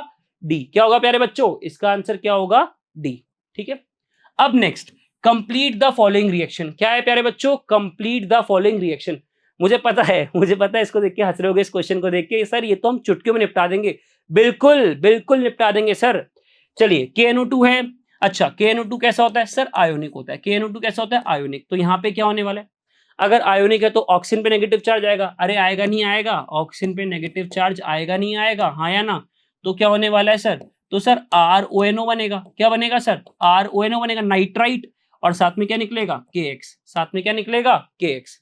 डी। क्या होगा प्यारे बच्चों? इसका आंसर क्या होगा? डी। ठीक है। अब next, complete the following reaction. क्या है प्यारे बच्चों? Complete the following reaction. मुझे पता है इसको देख के हंस रहे होगे, इस क्वेश्चन को देख के, सर ये तो हम चुटकियों में निपटा देंगे। बिल्कुल बिल्कुल निपटा देंगे सर। चलिए KNO2 है। अच्छा KNO2 कैसा होता है सर? आयोनिक होता है। KNO2 कैसा होता है? आयोनिक। तो यहाँ पे क्या होने वाला है? अगर आयोनिक है तो ऑक्सीजन पे नेगेटिव चार्ज आएगा। अरे आएगा नहीं आएगा? ऑक्सीजन पे नेगेटिव चार्ज आएगा नहीं आएगा? हाँ या ना? तो क्या होने वाला है सर? तो सर RONO बनेगा। क्या बनेगा सर? RONO बनेगा, नाइट्राइट। और साथ में क्या निकलेगा? KX। साथ में क्या निकलेगा? KX।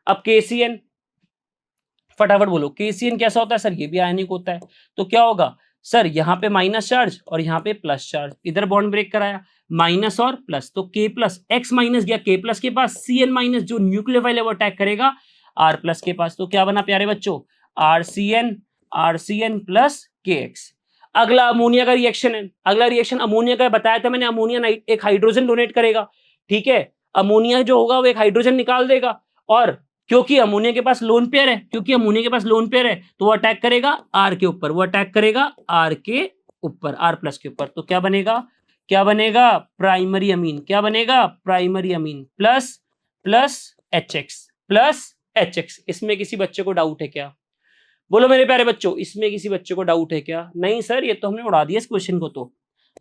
अब KCN, फटाफट बोलो KCN कैसा होता है सर? ये भी आयनिक होता है। तो क्या होगा सर? यहाँ पे माइनस चार्ज और यहाँ पे प्लस चार्ज, इधर बॉन्ड ब्रेक कराया, माइनस और प्लस, तो K प्लस, X माइनस गया K प्लस के पास, Cn माइनस जो न्यूक्लियोफाइल है वो अटैक करेगा R प्लस के पास। तो क्या बना प्यारे बच्चों? RCN plus KX। अगला अमोनिया का रिएक्शन है। अगला रिएक्शन अमोनिया का बताया था मैंने, अमोनिया एक हाइड्रोजन डोनेट करेगा, ठीक है। अमोनिया जो होगा वो एक हाइड्रोजन निकाल देगा, और क्योंकि अमोनिया के पास लोन पेयर है, तो वो अटैक करेगा आर के ऊपर, आर प्लस के ऊपर। तो क्या बनेगा? Primary amine. क्या बनेगा? Primary amine plus plus HX। इसमें किसी बच्चे को डाउट है क्या? बोलो मेरे प्यारे बच्चों, इसमें किसी बच्चे को डाउट है क्या? नहीं सर, ये तो हमने उड़ा दिया इस क्वेश्चन को। तो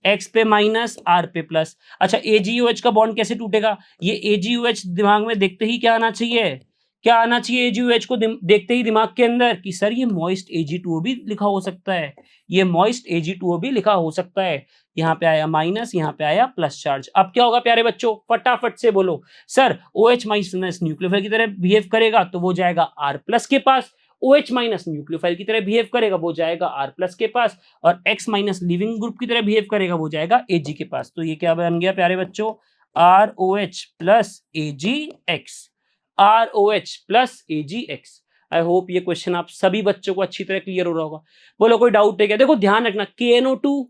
X पे माइनस, R पे प्लस। अच्छा AgOH का बॉन्ड कैसे टूटेगा? ये AgOH दिमाग में देखते ही क्या आना चाहिए? AgOH को देखते ही दिमाग के अंदर कि सर ये मॉइस्ट Ag2O भी लिखा हो सकता है, यहाँ पे आया माइनस, यहाँ पे आया प्लस चार्ज। अब क्या होगा प्यारे बच्चों? फटाफट से बोलो सर। OH माइनस न्यूक्लियोफाइल की तरह बिहेव करेगा तो वो जाएगा R प्लस के पास, OH माइनस न्यूक्लियोफाइल की तरह बिहेव करेगा वो जाएगा R प्लस के पास, और X माइनस लिविंग ग्रुप की तरह बिहेव करेगा वो जाएगा Ag के पास। तो ये क्या बन गया प्यारे बच्चों? ROH plus AgX। ROH plus AgX। आई होप ये क्वेश्चन आप सभी बच्चों को अच्छी तरह क्लियर हो रहा होगा। बोलो कोई डाउट है क्या? देखो ध्यान रखना, KNO2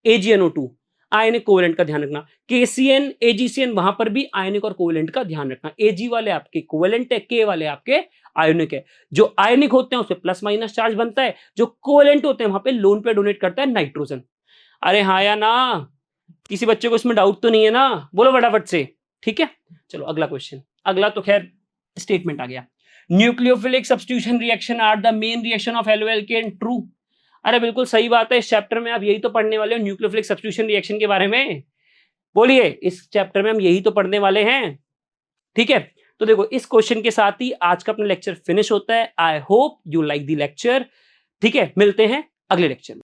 AgNO2 आयनिक कोवेलेंट का ध्यान रखना, KCN AgCN वहां पर भी आयनिक और कोवेलेंट का ध्यान रखना। Ag वाले आपके कोवेलेंट है, K वाले आपके आयनिक है। जो आयनिक होते हैं उसमें प्लस माइनस चार्ज बनता है, जो कोवेलेंट होते हैं वहां पे लोन पे डोनेट करता है नाइट्रोजन। अरे हाँ या ना? किसी बच्चे को इसमें डाउट तो नहीं है ना? बोलो फटाफट से। ठीक है, चलो अगला क्वेश्चन। अगला तो खैर स्टेटमेंट आ गया। Nucleophilic substitution reaction are the main reaction of haloalkane. True. अरे बिल्कुल सही बात है, इस चैप्टर में आप यही तो पढ़ने वाले हो, न्यूक्लियोफिलिक सब्स्टिट्यूशन रिएक्शन के बारे में। बोलिए, इस चैप्टर में हम यही तो पढ़ने वाले हैं। ठीक है, तो देखो इस क्वेश्चन के साथ ही आज का अपना लेक्चर फिनिश होता है। I hope you like the lecture. ठीक है, मिलते हैं अगले लेक्चर में।